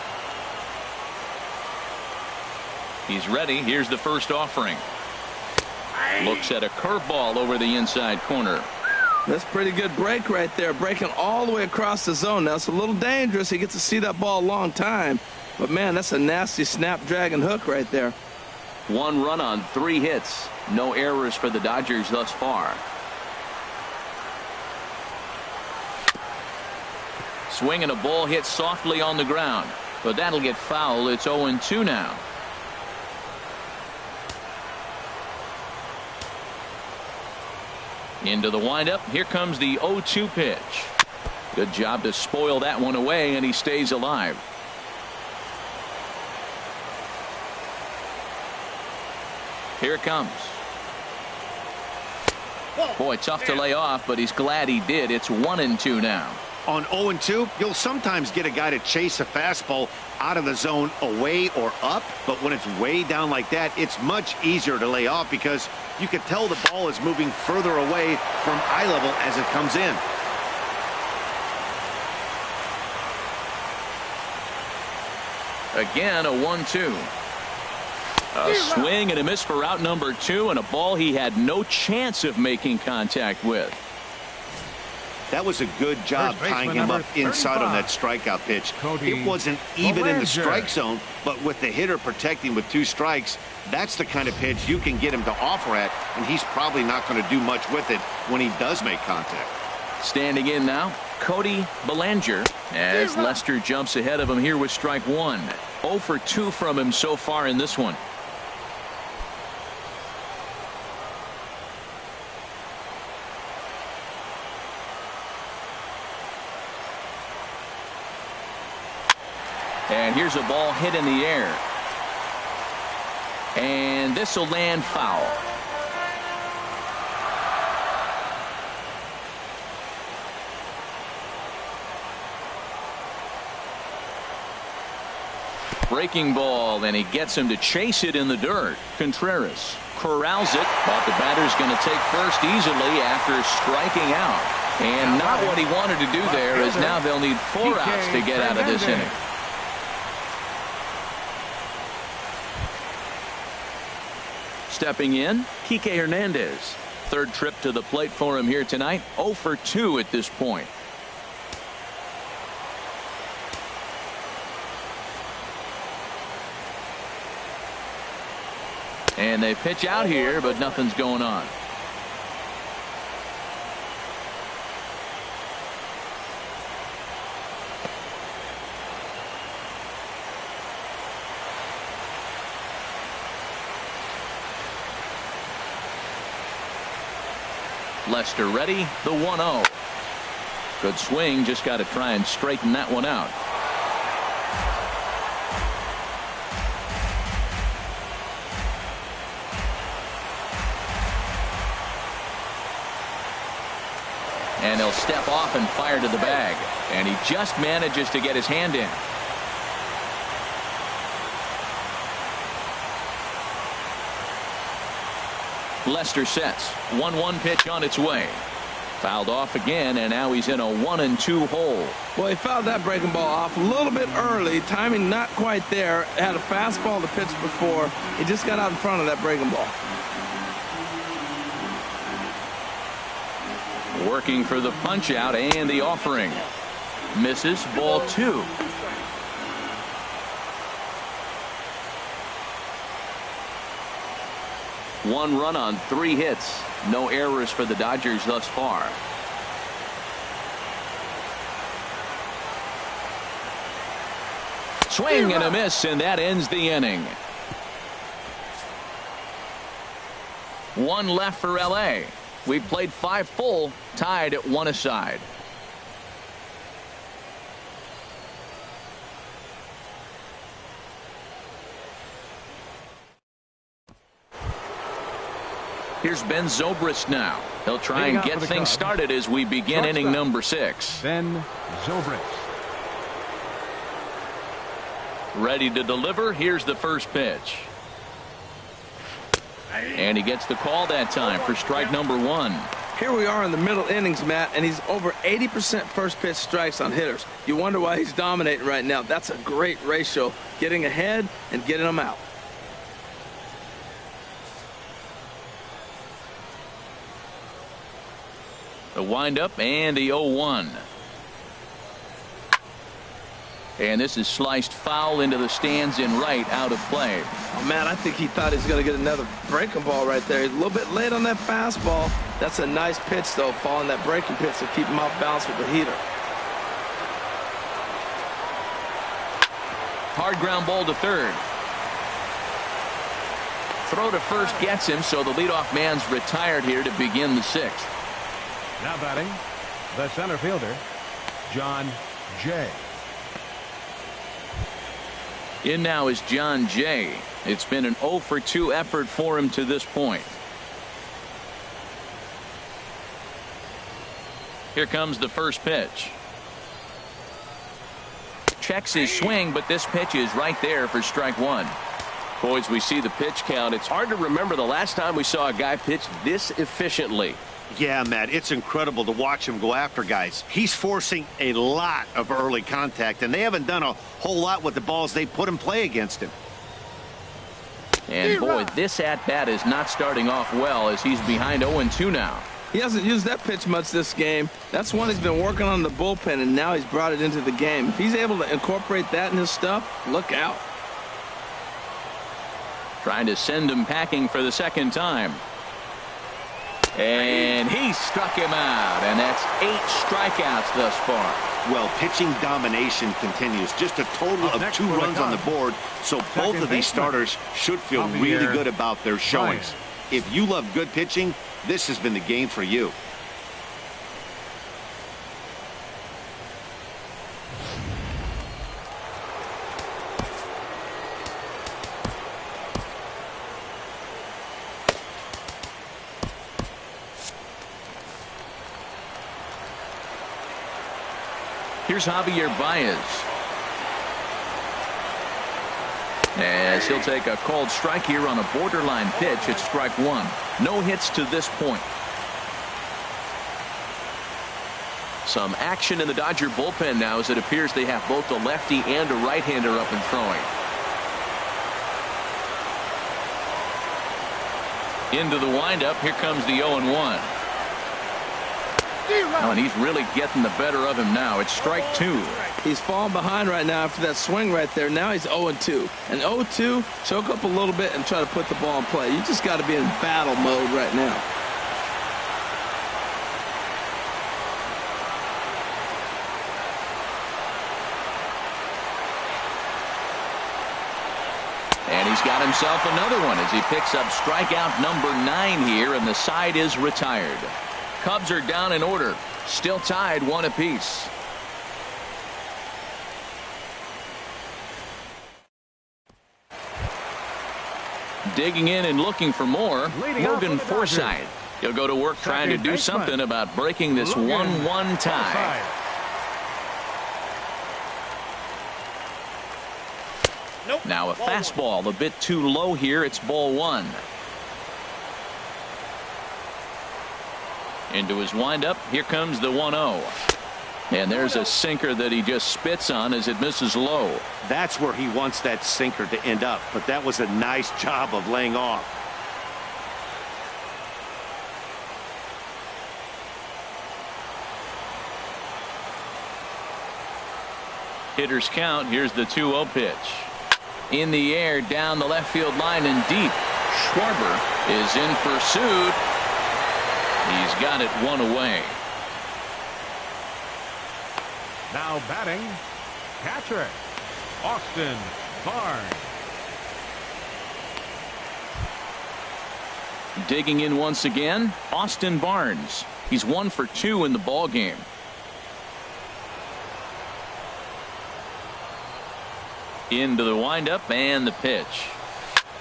He's ready. Here's the first offering. Looks at a curveball over the inside corner. That's a pretty good break right there, breaking all the way across the zone. Now it's a little dangerous. He gets to see that ball a long time, but man, that's a nasty snapdragon hook right there. 1 run on 3 hits. No errors for the Dodgers thus far. Swing and a ball hit softly on the ground, but that'll get foul. It's 0-2 now. Into the windup. Here comes the 0-2 pitch. Good job to spoil that one away, and he stays alive. Here it comes. Boy, tough to lay off, but he's glad he did. It's 1-2 now. On 0-2, you'll sometimes get a guy to chase a fastball out of the zone away or up, but when it's way down like that, it's much easier to lay off because you can tell the ball is moving further away from eye level as it comes in. Again, a 1-2. A swing and a miss for out number 2, and a ball he had no chance of making contact with. That was a good job tying him up inside on that strikeout pitch. It wasn't even in the strike zone, but with the hitter protecting with 2 strikes, that's the kind of pitch you can get him to offer at, and he's probably not going to do much with it when he does make contact. Standing in now, Cody Belanger, as Lester jumps ahead of him here with strike 1. 0 for 2 from him so far in this one. And here's a ball hit in the air. And this will land foul. Breaking ball, and he gets him to chase it in the dirt. Contreras corrals it, but the batter's going to take first easily after striking out. And not what he wanted to do there, as now they'll need 4 outs to get out of this inning. Stepping in, Kike Hernandez. Third trip to the plate for him here tonight. 0 for 2 at this point. And they pitch out here, but nothing's going on. Lester ready, the 1-0. Good swing, just got to try and straighten that one out. And he'll step off and fire to the bag. And he just manages to get his hand in. Lester sets. 1-1 pitch on its way. Fouled off again, and now he's in a 1-2 hole. Well, he fouled that breaking ball off a little bit early. Timing not quite there. Had a fastball to pitch before. He just got out in front of that breaking ball. Working for the punch out and the offering. Misses, ball 2. One run on 3 hits. No errors for the Dodgers thus far. Swing and a miss, and that ends the inning. 1 left for LA. We've played 5 full, tied at 1 aside. Here's Ben Zobrist now. He'll try and get things started as we begin inning number 6. Ben Zobrist. Ready to deliver. Here's the first pitch. And he gets the call that time for strike number 1. Here we are in the middle innings, Matt, and he's over 80% first pitch strikes on hitters. You wonder why he's dominating right now. That's a great ratio, getting ahead and getting them out. The windup and the 0-1. And this is sliced foul into the stands in right, out of play. Oh, man, I think he thought he was going to get another breaking ball right there. He's a little bit late on that fastball. That's a nice pitch, though, following that breaking pitch to keep him off balance with the heater. Hard ground ball to third. Throw to first gets him, so the leadoff man's retired here to begin the 6th. Now batting, the center fielder, John Jay. In now is John Jay. It's been an 0 for 2 effort for him to this point. Here comes the first pitch. Checks his swing, but this pitch is right there for strike 1. Boys, we see the pitch count. It's hard to remember the last time we saw a guy pitch this efficiently. Yeah, Matt, it's incredible to watch him go after guys. He's forcing a lot of early contact, and they haven't done a whole lot with the balls they put in play against him. And boy, this at-bat is not starting off well as he's behind 0-2 now. He hasn't used that pitch much this game. That's one he's been working on in the bullpen, and now he's brought it into the game. If he's able to incorporate that in his stuff, look out. Trying to send him packing for the second time. And he struck him out, and that's 8 strikeouts thus far. Well, pitching domination continues. Just a total of 2 runs on the board, so both of these starters should feel really good about their showings. If you love good pitching, this has been the game for you. Here's Javier Baez. As he'll take a called strike here on a borderline pitch. It's strike one. No hits to this point. Some action in the Dodger bullpen now, as it appears they have both a lefty and a right-hander up and throwing. Into the windup. Here comes the 0-1. Oh, and he's really getting the better of him now. It's strike two. He's falling behind right now after that swing right there. Now he's 0-2. And 0-2, choke up a little bit and try to put the ball in play. You just got to be in battle mode right now. And he's got himself another one as he picks up strikeout number 9 here, and the side is retired. Cubs are down in order. Still tied 1 apiece. Digging in and looking for more, Logan Forsythe. He'll go to work trying to do something about breaking this 1-1 tie. Now a fastball a bit too low here. It's ball 1. Into his windup. Here comes the 1-0. And there's a sinker that he just spits on as it misses low. That's where he wants that sinker to end up, but that was a nice job of laying off. Hitters count. Here's the 2-0 pitch. In the air, down the left field line and deep. Schwarber is in pursuit. He's got it 1 away. Now batting, catcher, Austin Barnes. Digging in once again, Austin Barnes. He's 1 for 2 in the ball game. Into the windup and the pitch.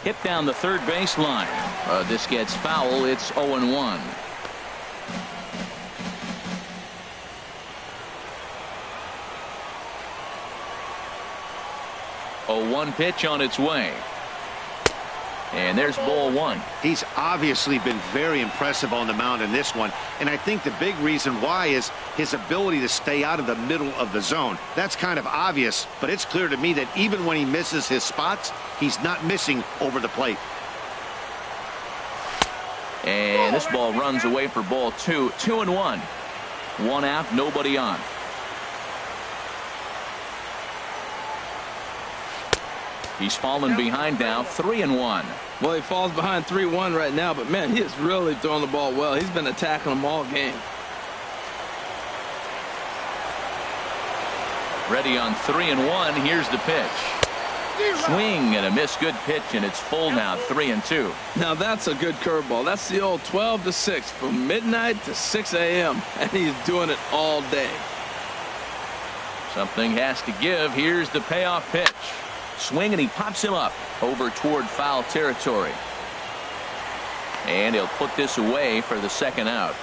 Hit down the third baseline. This gets foul. It's 0-1. 0-1 pitch on its way. And there's ball 1. He's obviously been very impressive on the mound in this one, and I think the big reason why is his ability to stay out of the middle of the zone. That's kind of obvious, but it's clear to me that even when he misses his spots, he's not missing over the plate. And this ball runs away for ball 2. 2-1. 1 out, nobody on. He's fallen behind now, 3-1. Well, he falls behind 3-1 right now, but man, he is really throwing the ball well. He's been attacking them all game. Ready on 3-1. Here's the pitch. Swing and a miss. Good pitch, and it's full now, 3-2. Now that's a good curveball. That's the old 12-6 from midnight to 6 a.m. and he's doing it all day. Something has to give. Here's the payoff pitch. Swing, and he pops him up over toward foul territory. And he'll put this away for the second out.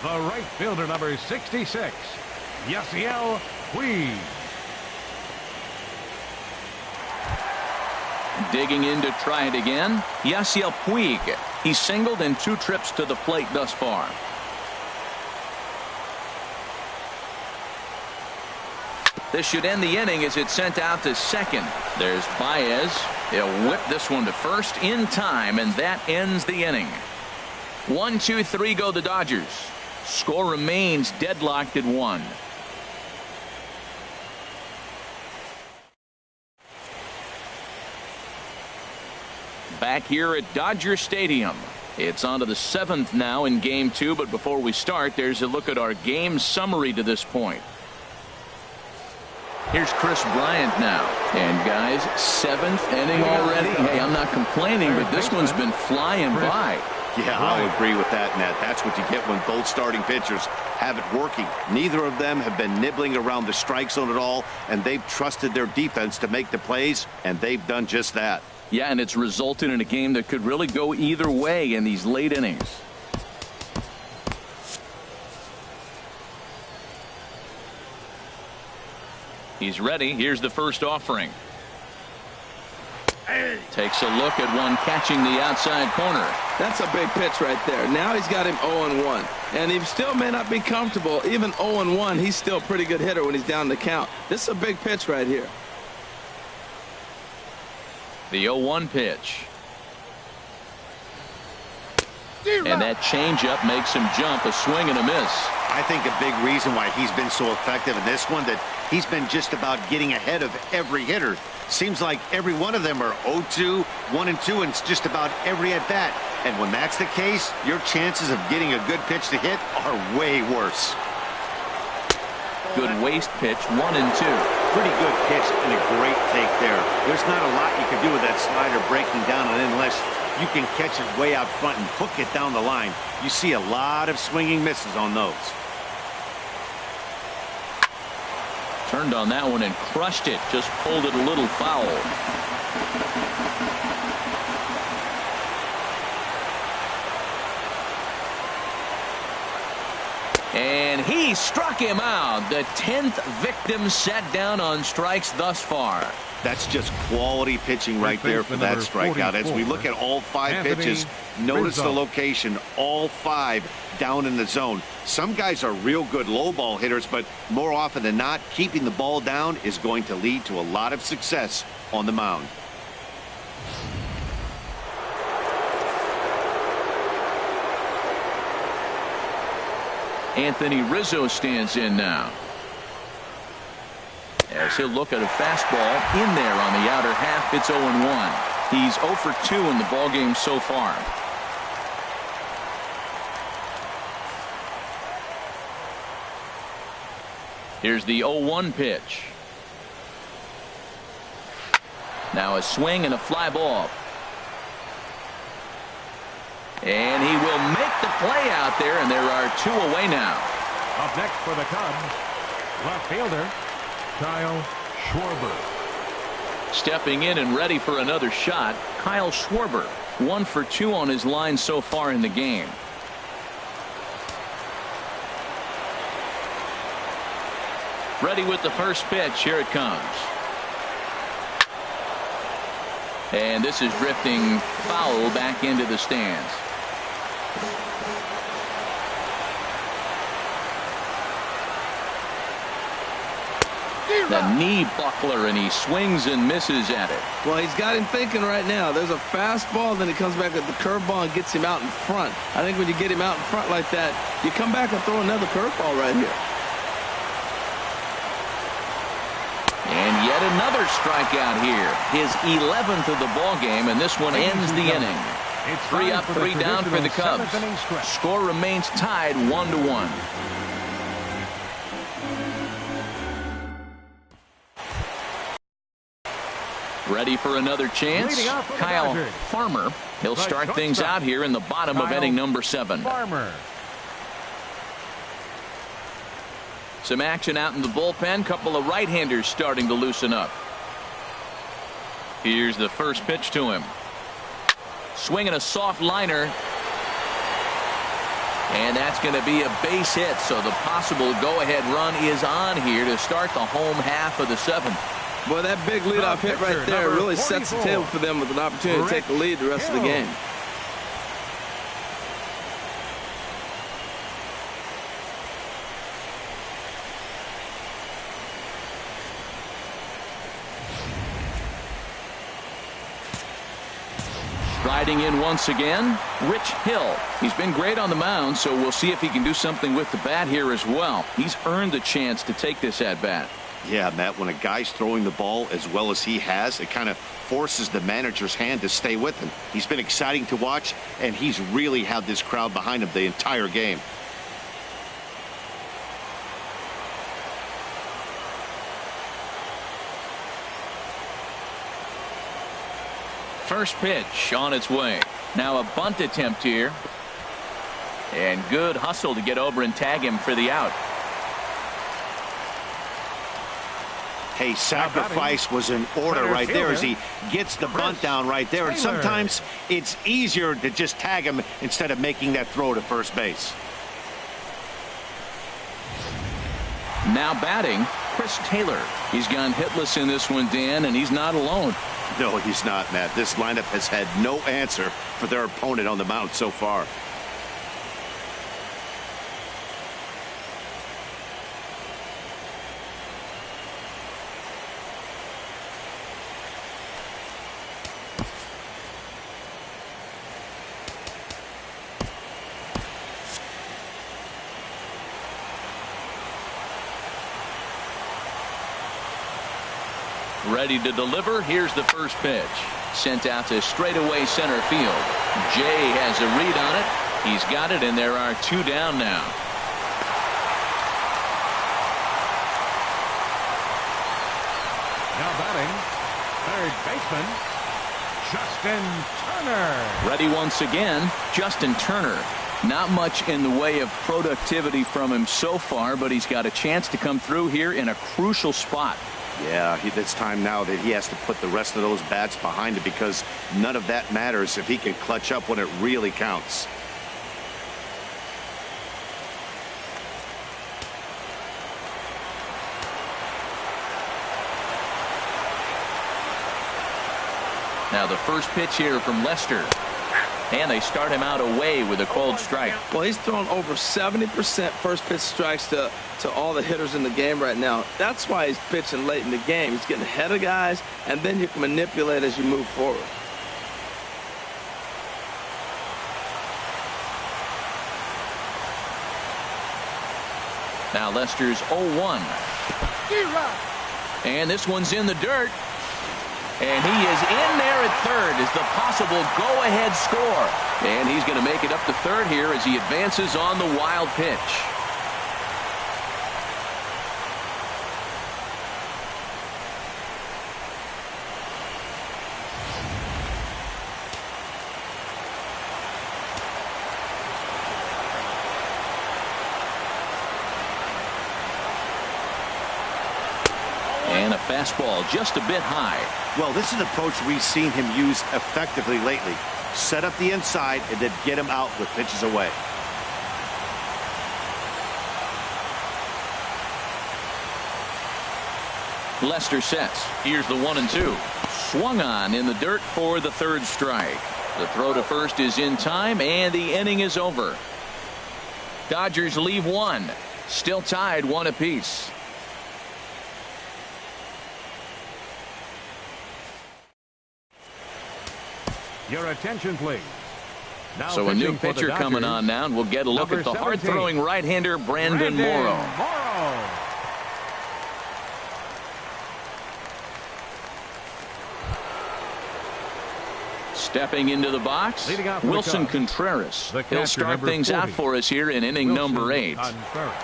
The right fielder, number 66, Yasiel Puig. Digging in to try it again, Yasiel Puig. He's singled in 2 trips to the plate thus far. This should end the inning as it's sent out to second. There's Baez. He'll whip this one to first in time, and that ends the inning. 1, 2, 3 go the Dodgers. Score remains deadlocked at 1. Back here at Dodger Stadium. It's on to the 7th now in Game 2, but before we start, there's a look at our game summary to this point. Here's Chris Bryant now. And guys, 7th inning already. Hey, I'm not complaining, but this one's been flying by. Yeah, I'll agree with that, Nat. That's what you get when both starting pitchers have it working. Neither of them have been nibbling around the strike zone at all, and they've trusted their defense to make the plays, and they've done just that. Yeah, and it's resulted in a game that could really go either way in these late innings. He's ready. Here's the first offering. Takes a look at one catching the outside corner. That's a big pitch right there. Now he's got him 0-1. And he still may not be comfortable. Even 0-1, he's still a pretty good hitter when he's down the count. This is a big pitch right here. The 0-1 pitch. And that changeup makes him jump. A swing and a miss. I think a big reason why he's been so effective in this one, that he's been just about getting ahead of every hitter. Seems like every one of them are 0-2, 1-2, and it's just about every at-bat. And when that's the case, your chances of getting a good pitch to hit are way worse. Good waist pitch, 1-2. Pretty good pitch and a great take there. There's not a lot you can do with that slider breaking down and unless you can catch it way out front and hook it down the line. You see a lot of swinging misses on those. Turned on that one and crushed it. Just pulled it a little foul. And he struck him out. The 10th victim set down on strikes thus far. That's just quality pitching right there for that strikeout. As we look at all 5 pitches, notice the location, all 5 down in the zone. Some guys are real good low ball hitters, but more often than not, keeping the ball down is going to lead to a lot of success on the mound. Anthony Rizzo stands in now. As he'll look at a fastball in there on the outer half. It's 0-1. He's 0 for 2 in the ballgame so far. Here's the 0-1 pitch. Now a swing and a fly ball. And he will make the play out there, and there are 2 away now. Up next for the Cubs, left fielder Kyle Schwarber. Stepping in and ready for another shot, Kyle Schwarber. 1 for 2 on his line so far in the game. Ready with the first pitch. Here it comes. And this is drifting foul back into the stands. The knee buckler, and he swings and misses at it. Well, he's got him thinking right now. There's a fastball, then he comes back with the curveball and gets him out in front. I think when you get him out in front like that, you come back and throw another curveball right here. And yet another strikeout here. His 11th of the ball game, and this one ends the inning. 3 up, 3 down for the Cubs. Score remains tied 1-1. Ready for another chance. Kyle Farmer. He'll start things out here in the bottom of inning number 7. Farmer. Some action out in the bullpen. Couple of right-handers starting to loosen up. Here's the first pitch to him. Swinging a soft liner. And that's going to be a base hit. So the possible go-ahead run is on here to start the home half of the 7th. Boy, that big leadoff hit right there really sets the table for them with an opportunity to take the lead the rest of the game. Riding in once again, Rich Hill. He's been great on the mound, so we'll see if he can do something with the bat here as well. He's earned the chance to take this at bat. Yeah, Matt, when a guy's throwing the ball as well as he has, it kind of forces the manager's hand to stay with him. He's been exciting to watch, and he's really had this crowd behind him the entire game. First pitch on its way. Now a bunt attempt here. And good hustle to get over and tag him for the out. Hey, sacrifice was in order right there as he gets the bunt down right there. And sometimes it's easier to just tag him instead of making that throw to first base. Now batting, Chris Taylor. He's gone hitless in this one, Dan, and he's not alone. No, he's not, Matt. This lineup has had no answer for their opponent on the mound so far. Ready to deliver. Here's the first pitch. Sent out to straightaway center field. Jay has a read on it. He's got it, and there are 2 down now. Now batting, third baseman, Justin Turner. Ready once again, Justin Turner. Not much in the way of productivity from him so far, but he's got a chance to come through here in a crucial spot. Yeah, it's time now that he has to put the rest of those bats behind it, because none of that matters if he can clutch up when it really counts. Now the first pitch here from Lester. And they start him out away with a cold strike. Well, he's thrown over 70% first pitch strikes to all the hitters in the game right now. That's why he's pitching late in the game. He's getting ahead of guys, and then you can manipulate as you move forward. Now Lester's 0-1. And this one's in the dirt. And he is in there at third as the possible go-ahead score. And he's going to make it up to third here as he advances on the wild pitch. And a fastball just a bit high. Well, this is an approach we've seen him use effectively lately. Set up the inside and then get him out with pitches away. Lester sets. Here's the 1-2. Swung on in the dirt for the third strike. The throw to first is in time, and the inning is over. Dodgers leave one. Still tied 1 apiece. Your attention, please. Now So a new pitching for the pitcher coming on now, and we'll get a look Number at the 17, hard-throwing right-hander Brandon Morrow. Stepping into the box, Leading off for the Wilson Cubs, Contreras. the He'll catcher, start number things out 40, for us here in inning Wilson number 8. Contreras.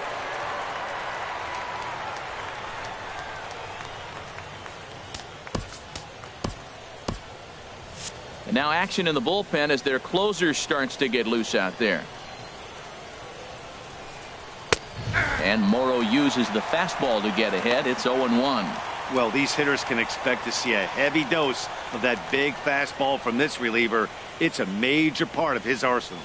And now action in the bullpen as their closer starts to get loose out there. And Morrow uses the fastball to get ahead. It's 0-1. Well, these hitters can expect to see a heavy dose of that big fastball from this reliever. It's a major part of his arsenal.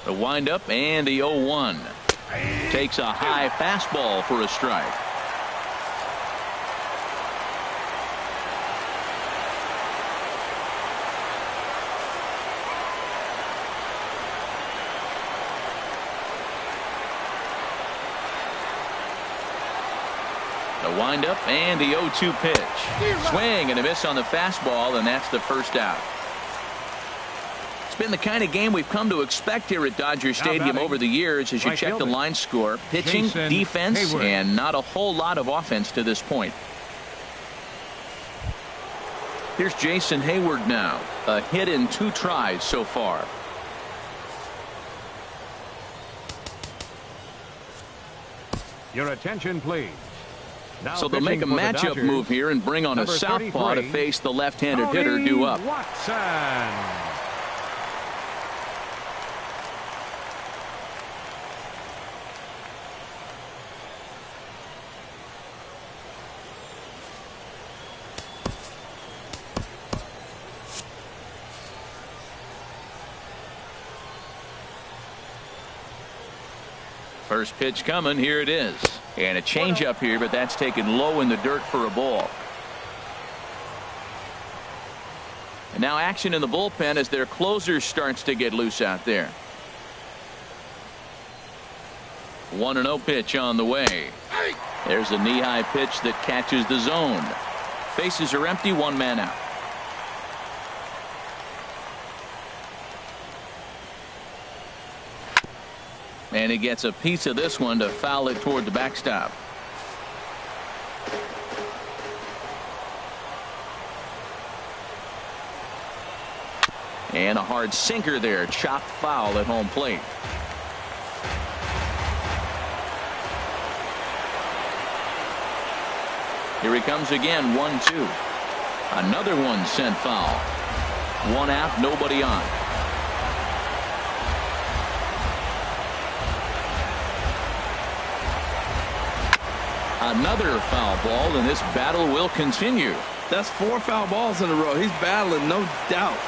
The windup and the 0-1. Takes a high fastball for a strike. The windup and the 0-2 pitch. Swing and a miss on the fastball, and that's the first out. It's been the kind of game we've come to expect here at Dodger Stadium over the years as you check the line score. Pitching, defense, and not a whole lot of offense to this point. Here's Jason Hayward now. A hit in 2 tries so far. Your attention, please. Now So they'll make a matchup move here and bring on a southpaw to face the left-handed hitter due up. Watson. First pitch coming. Here it is. And a changeup here, but that's taken low in the dirt for a ball. And now action in the bullpen as their closer starts to get loose out there. 1-0 pitch on the way. There's a knee-high pitch that catches the zone. Bases are empty, one man out. And he gets a piece of this one to foul it toward the backstop. And a hard sinker there, chopped foul at home plate. Here he comes again, 1-2. Another one sent foul. One out, nobody on. Another foul ball, and this battle will continue. That's 4 foul balls in a row. He's battling, no doubt.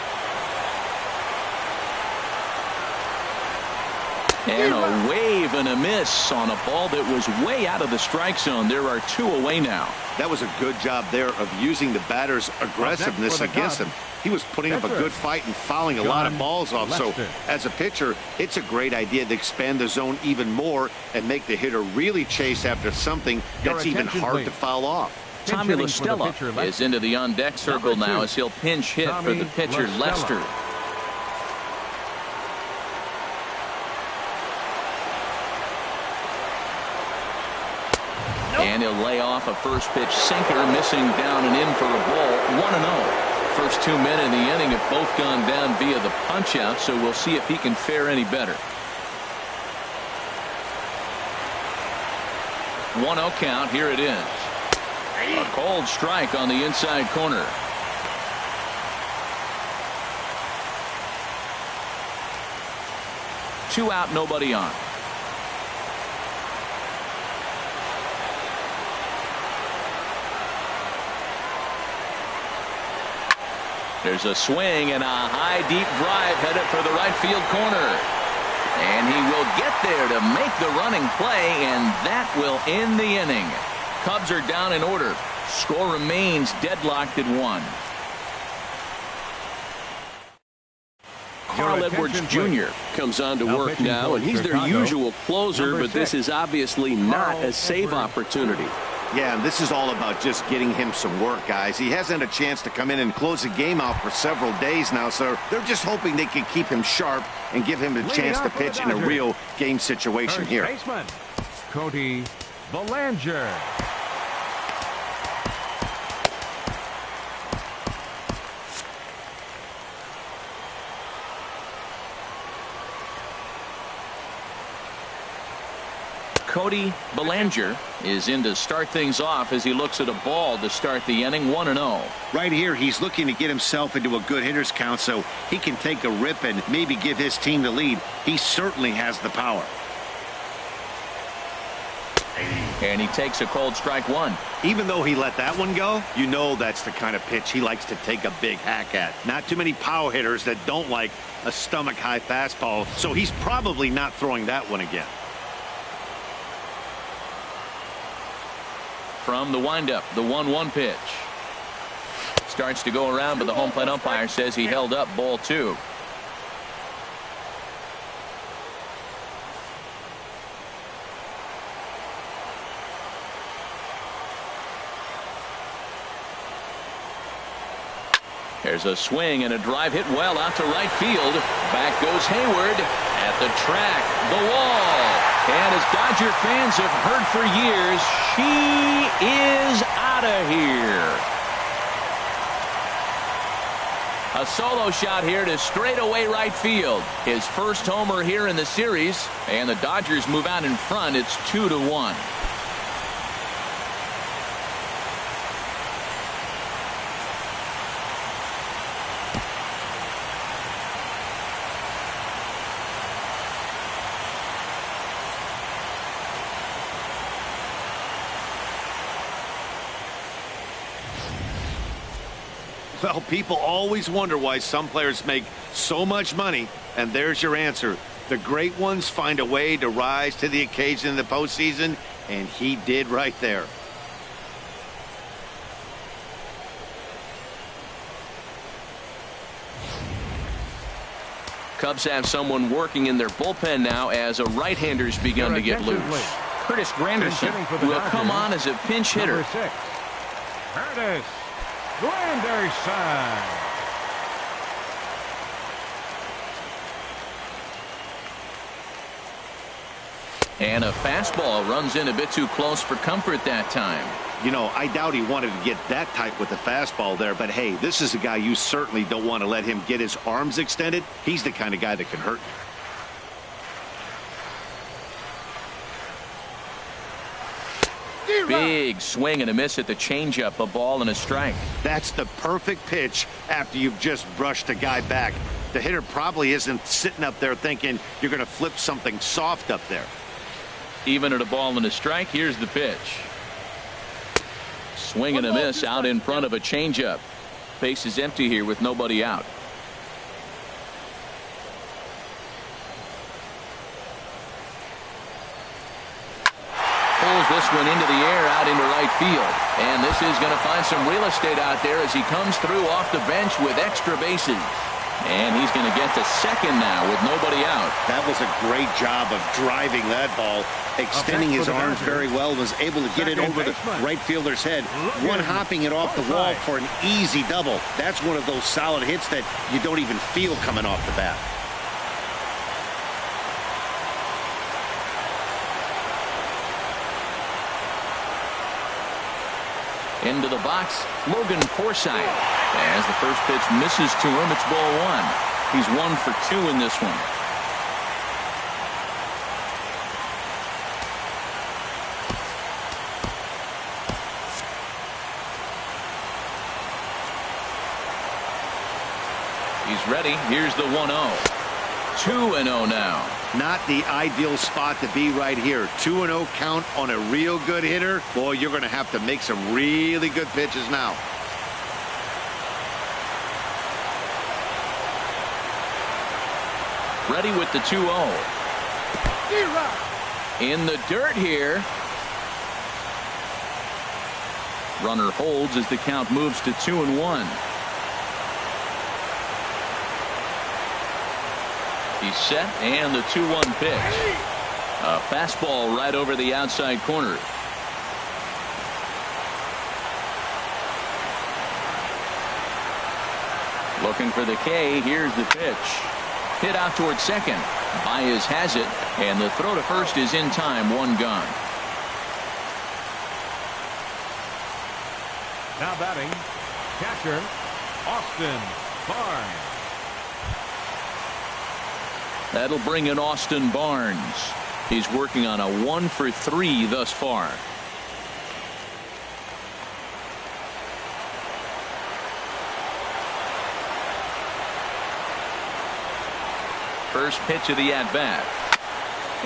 And a wave and a miss on a ball that was way out of the strike zone. There are 2 away now. That was a good job there of using the batter's aggressiveness against him. He was putting up a good fight and fouling a lot of balls off. So as a pitcher, it's a great idea to expand the zone even more and make the hitter really chase after something that's even hard to foul off. Tommy LaStella is into the on-deck circle now as he'll pinch hit for the pitcher Lester. And he'll lay off a first pitch sinker, missing down and in for a ball. 1-0. First 2 men in the inning have both gone down via the punch out, so we'll see if he can fare any better. 1-0 count. Here it is. A cold strike on the inside corner. Two out, nobody on. There's a swing and a high deep drive headed for the right field corner. And he will get there to make the running play, and that will end the inning. Cubs are down in order. Score remains deadlocked at 1. Carl Edwards Jr. comes on to work now, and he's their usual closer, but this is obviously not a save opportunity. Yeah, and this is all about just getting him some work, guys. He hasn't had a chance to come in and close the game out for several days now, so they're just hoping they can keep him sharp and give him a chance to pitch in a real game situation here. Baseman, Cody Bellinger. Cody Bellinger is in to start things off as he looks at a ball to start the inning. 1-0. Right here, he's looking to get himself into a good hitter's count so he can take a rip and maybe give his team the lead. He certainly has the power. And he takes a cold strike 1. Even though he let that one go, you know that's the kind of pitch he likes to take a big hack at. Not too many power hitters that don't like a stomach-high fastball, so he's probably not throwing that one again. From the windup, the 1-1 pitch. Starts to go around, but the home plate umpire says he held up ball 2. There's a swing and a drive hit well out to right field. Back goes Hayward at the track, the wall. And as Dodger fans have heard for years, she is out of here. A solo shot here to straightaway right field. His first homer here in the series, and the Dodgers move out in front. It's 2-1. Well, people always wonder why some players make so much money, and there's your answer. The great ones find a way to rise to the occasion in the postseason, and he did right there. Cubs have someone working in their bullpen now as a right-hander's begun to get loose. Curtis Granderson will come on as a pinch hitter. Number 6, Curtis Granderson. And a fastball runs in a bit too close for comfort that time. You know, I doubt he wanted to get that tight with the fastball there, but hey, this is a guy you certainly don't want to let him get his arms extended. He's the kind of guy that can hurt you. Big swing and a miss at the changeup, a ball and a strike. That's the perfect pitch after you've just brushed a guy back. The hitter probably isn't sitting up there thinking you're going to flip something soft up there. Even at a ball and a strike, here's the pitch. Swing and a miss out in front of a changeup. Base is empty here with nobody out. Pulls this one into the air out into right field. And this is going to find some real estate out there as he comes through off the bench with extra bases. And he's going to get to second now with nobody out. That was a great job of driving that ball, extending his arms very well, was able to get it over the right fielder's head, one-hopping it off the wall for an easy double. That's one of those solid hits that you don't even feel coming off the bat. Into the box, Logan Forsythe. As the first pitch misses to him, it's ball one. He's 1 for 2 in this one. He's ready. Here's the 1-0. 2-0 now. Not the ideal spot to be right here. 2-0 count on a real good hitter. Boy, you're going to have to make some really good pitches now. Ready with the 2-0. In the dirt here. Runner holds as the count moves to 2-1. He's set, and the 2-1 pitch. A fastball right over the outside corner. Looking for the K. Here's the pitch. Hit out towards second. Baez has it, and the throw to first is in time. 1 gone. Now batting, catcher Austin Barnes. That'll bring in Austin Barnes. He's working on a 1 for 3 thus far. First pitch of the at-bat.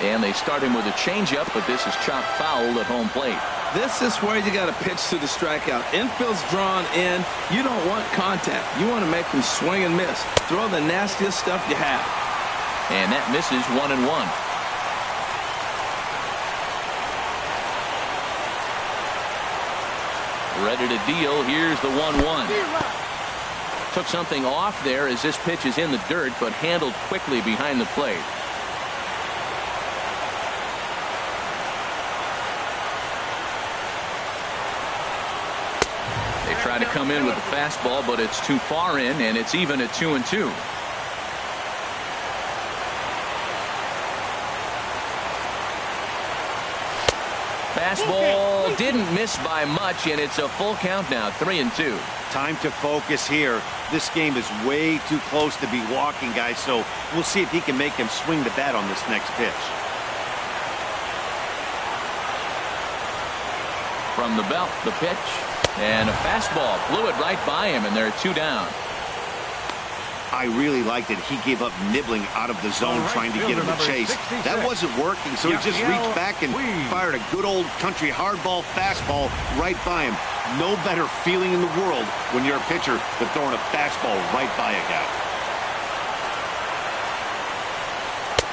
And they start him with a changeup, but this is chopped foul at home plate. This is where you got to pitch to the strikeout. Infield's drawn in. You don't want contact. You want to make him swing and miss. Throw the nastiest stuff you have. And that misses 1-1. Ready to deal. Here's the 1-1. Took something off there as this pitch is in the dirt, but handled quickly behind the plate. They try to come in with the fastball, but it's too far in, and it's even at 2-2. Fastball didn't miss by much, and it's a full count now. 3-2. Time to focus here. This game is way too close to be walking, guys, so we'll see if he can make him swing the bat on this next pitch. From the belt, the pitch, and a fastball blew it right by him, and they're 2 down. I really liked it. He gave up nibbling out of the zone trying to get him to chase. That wasn't working, so he just reached back and fired a good old country hardball fastball right by him. No better feeling in the world when you're a pitcher than throwing a fastball right by a guy.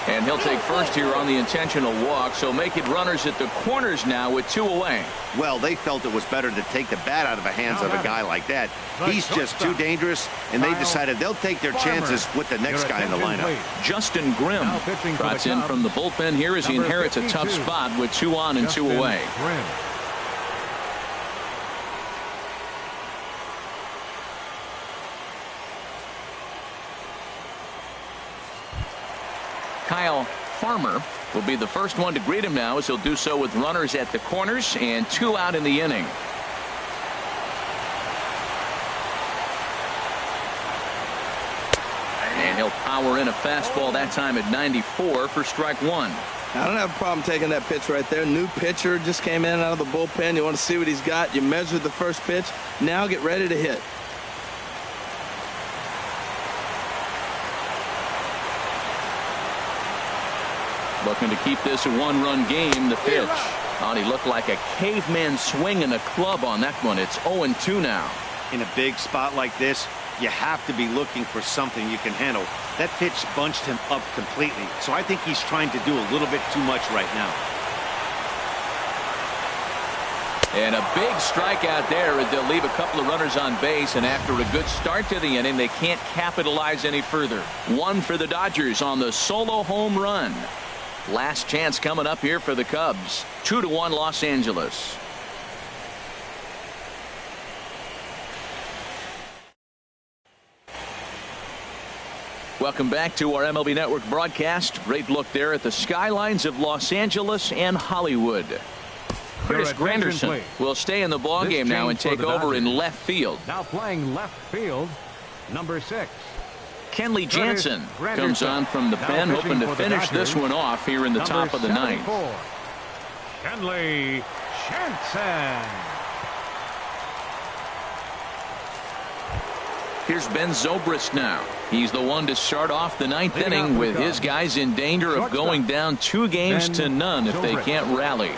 And he'll take first here on the intentional walk, so make it runners at the corners now with 2 away. Well, they felt it was better to take the bat out of the hands of a guy like that. He's just too dangerous, and they decided they'll take their chances with the next guy in the lineup. Justin Grimm trots in from the bullpen here as he inherits a tough spot with 2 on and 2 away. Kyle Farmer will be the first one to greet him now, as he'll do so with runners at the corners and 2 out in the inning. And he'll power in a fastball that time at 94 for strike 1. I don't have a problem taking that pitch right there. New pitcher just came in out of the bullpen. You want to see what he's got. You measure the first pitch. Now get ready to hit. Looking to keep this a 1-run game. The pitch. Oh, he looked like a caveman swinging a club on that one. It's 0-2 now. In a big spot like this, you have to be looking for something you can handle. That pitch bunched him up completely, so I think he's trying to do a little bit too much right now. And a big strikeout there as they'll leave a couple of runners on base, and after a good start to the inning, they can't capitalize any further. 1 for the Dodgers on the solo home run. Last chance coming up here for the Cubs. 2-1 Los Angeles. Welcome back to our MLB Network broadcast. Great look there at the skylines of Los Angeles and Hollywood. Chris Granderson will stay in the ball game now and take over in left field. Now playing left field, number 6. Kenley Jansen comes on from the pen, hoping to finish this one off here in the top of the 9th. Kenley Jansen. Here's Ben Zobrist now. He's the one to start off the 9th inning with his guys in danger of going down 2 games to none if they can't rally.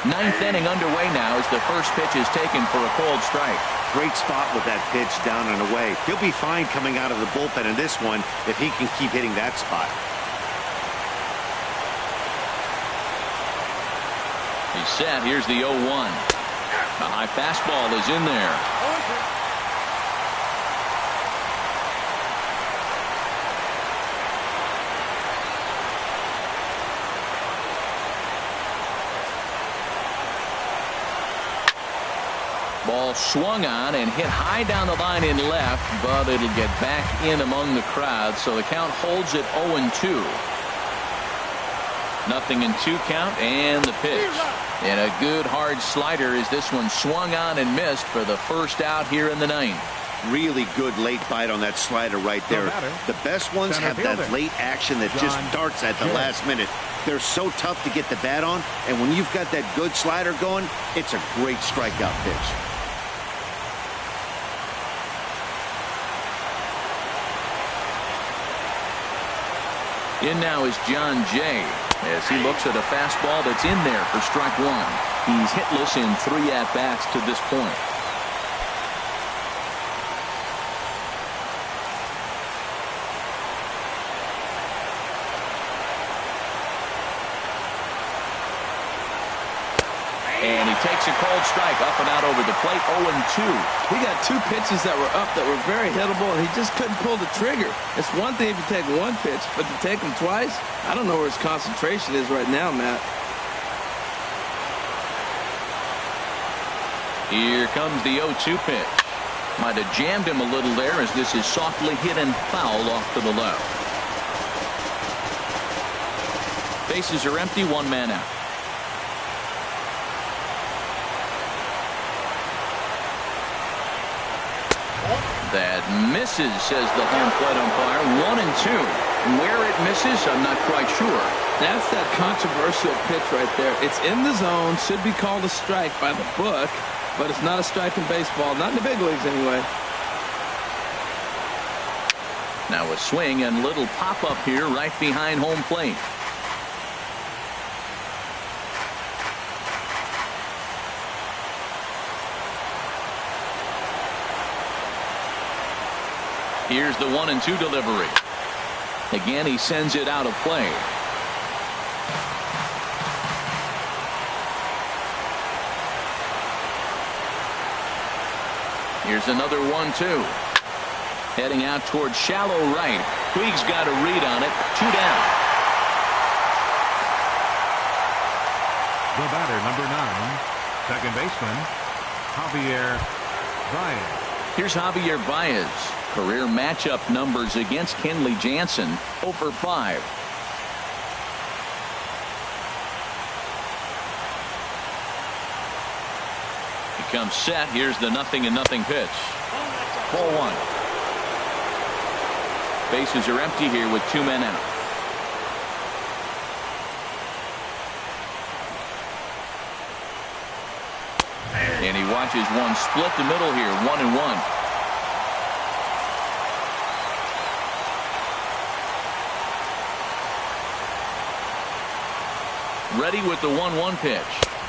Ninth inning underway now as the first pitch is taken for a cold strike. Great spot with that pitch down and away. He'll be fine coming out of the bullpen in this one if he can keep hitting that spot. He's set. Here's the 0-1. A high fastball is in there. Ball swung on and hit high down the line in left, but it'll get back in among the crowd, so the count holds at 0-2. 0-2 count, and the pitch. And a good hard slider as this one swung on and missed for the first out here in the 9th. Really good late bite on that slider right there. The best ones have that late action that just darts at the last minute. They're so tough to get the bat on, and when you've got that good slider going, it's a great strikeout pitch. In now is John Jay as he looks at a fastball that's in there for strike 1. He's hitless in 3 at-bats to this point. And he takes a cold strike up and out over the plate. 0-2. He got 2 pitches that were up that were very hittable, and he just couldn't pull the trigger. It's one thing if you take 1 pitch, but to take them twice, I don't know where his concentration is right now, Matt. Here comes the 0-2 pitch. Might have jammed him a little there as this is softly hit and foul off to the left. Bases are empty, 1 man out. That misses, says the home plate umpire. 1-2. Where it misses, I'm not quite sure. That's that controversial pitch right there. It's in the zone, should be called a strike by the book, but it's not a strike in baseball, not in the big leagues anyway. Now a swing and little pop-up here right behind home plate. Here's the 1-2 delivery. Again, he sends it out of play. Here's another 1-2. Heading out towards shallow right. Puig's got a read on it. 2 down. The batter, number 9, second baseman, Javier Baez. Here's Javier Baez. Career matchup numbers against Kenley Jansen, 0 for 5. He comes set. Here's the 0-0 pitch. Ball 1. Bases are empty here with 2 men out. And he watches one split the middle here, 1-1. Ready with the 1-1 pitch.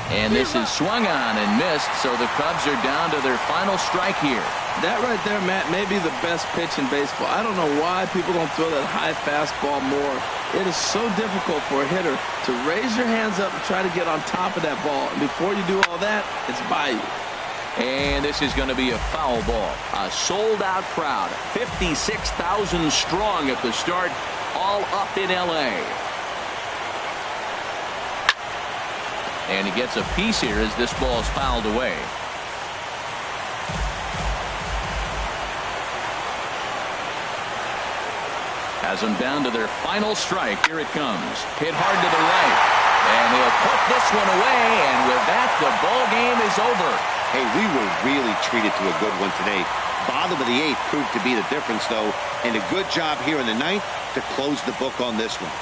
And this is swung on and missed, so the Cubs are down to their final strike here. That right there, Matt, may be the best pitch in baseball. I don't know why people don't throw that high fastball more. It is so difficult for a hitter to raise your hands up and try to get on top of that ball. And before you do all that, it's by you. And this is going to be a foul ball. A sold-out crowd, 56,000 strong at the start, all up in L.A. And he gets a piece here as this ball is fouled away. Has them down to their final strike. Here it comes. Hit hard to the right. And he'll put this one away. And with that, the ball game is over. Hey, we were really treated to a good one today. Bottom of the 8th proved to be the difference, though. And a good job here in the 9th to close the book on this one.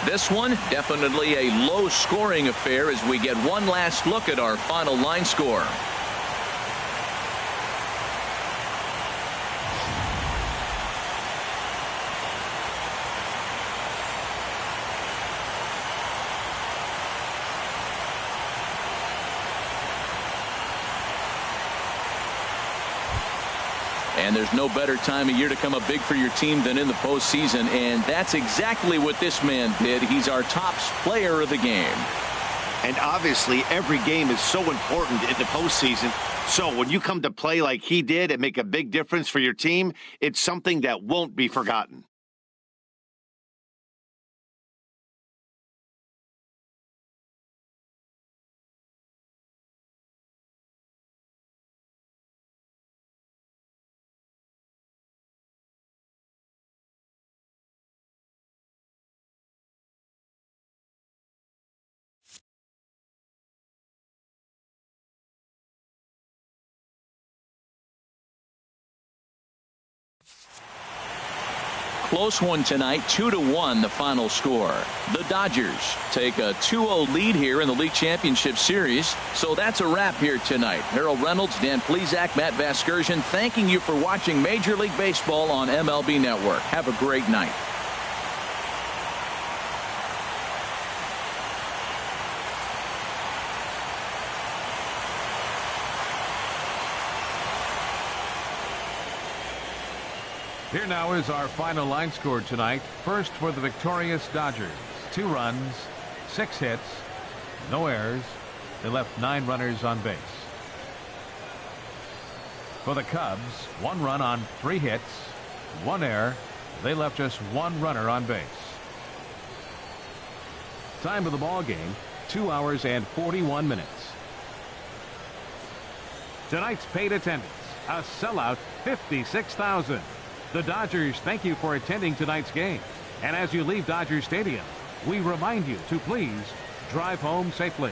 This one, definitely a low-scoring affair as we get one last look at our final line score. And there's no better time of year to come up big for your team than in the postseason, and that's exactly what this man did. He's our top player of the game. And obviously, every game is so important in the postseason. So when you come to play like he did and make a big difference for your team, it's something that won't be forgotten. Close one tonight, 2-1 the final score. The Dodgers take a 2-0 lead here in the League Championship Series. So that's a wrap here tonight. Harold Reynolds, Dan Plesac, Matt Vasgersian, thanking you for watching Major League Baseball on MLB Network. Have a great night. Here now is our final line score tonight. First for the victorious Dodgers. 2 runs, 6 hits, no errors. They left 9 runners on base. For the Cubs, 1 run on 3 hits, 1 error. They left just 1 runner on base. Time of the ball game, 2 hours and 41 minutes. Tonight's paid attendance, a sellout 56,000. The Dodgers thank you for attending tonight's game. And as you leave Dodger Stadium, we remind you to please drive home safely.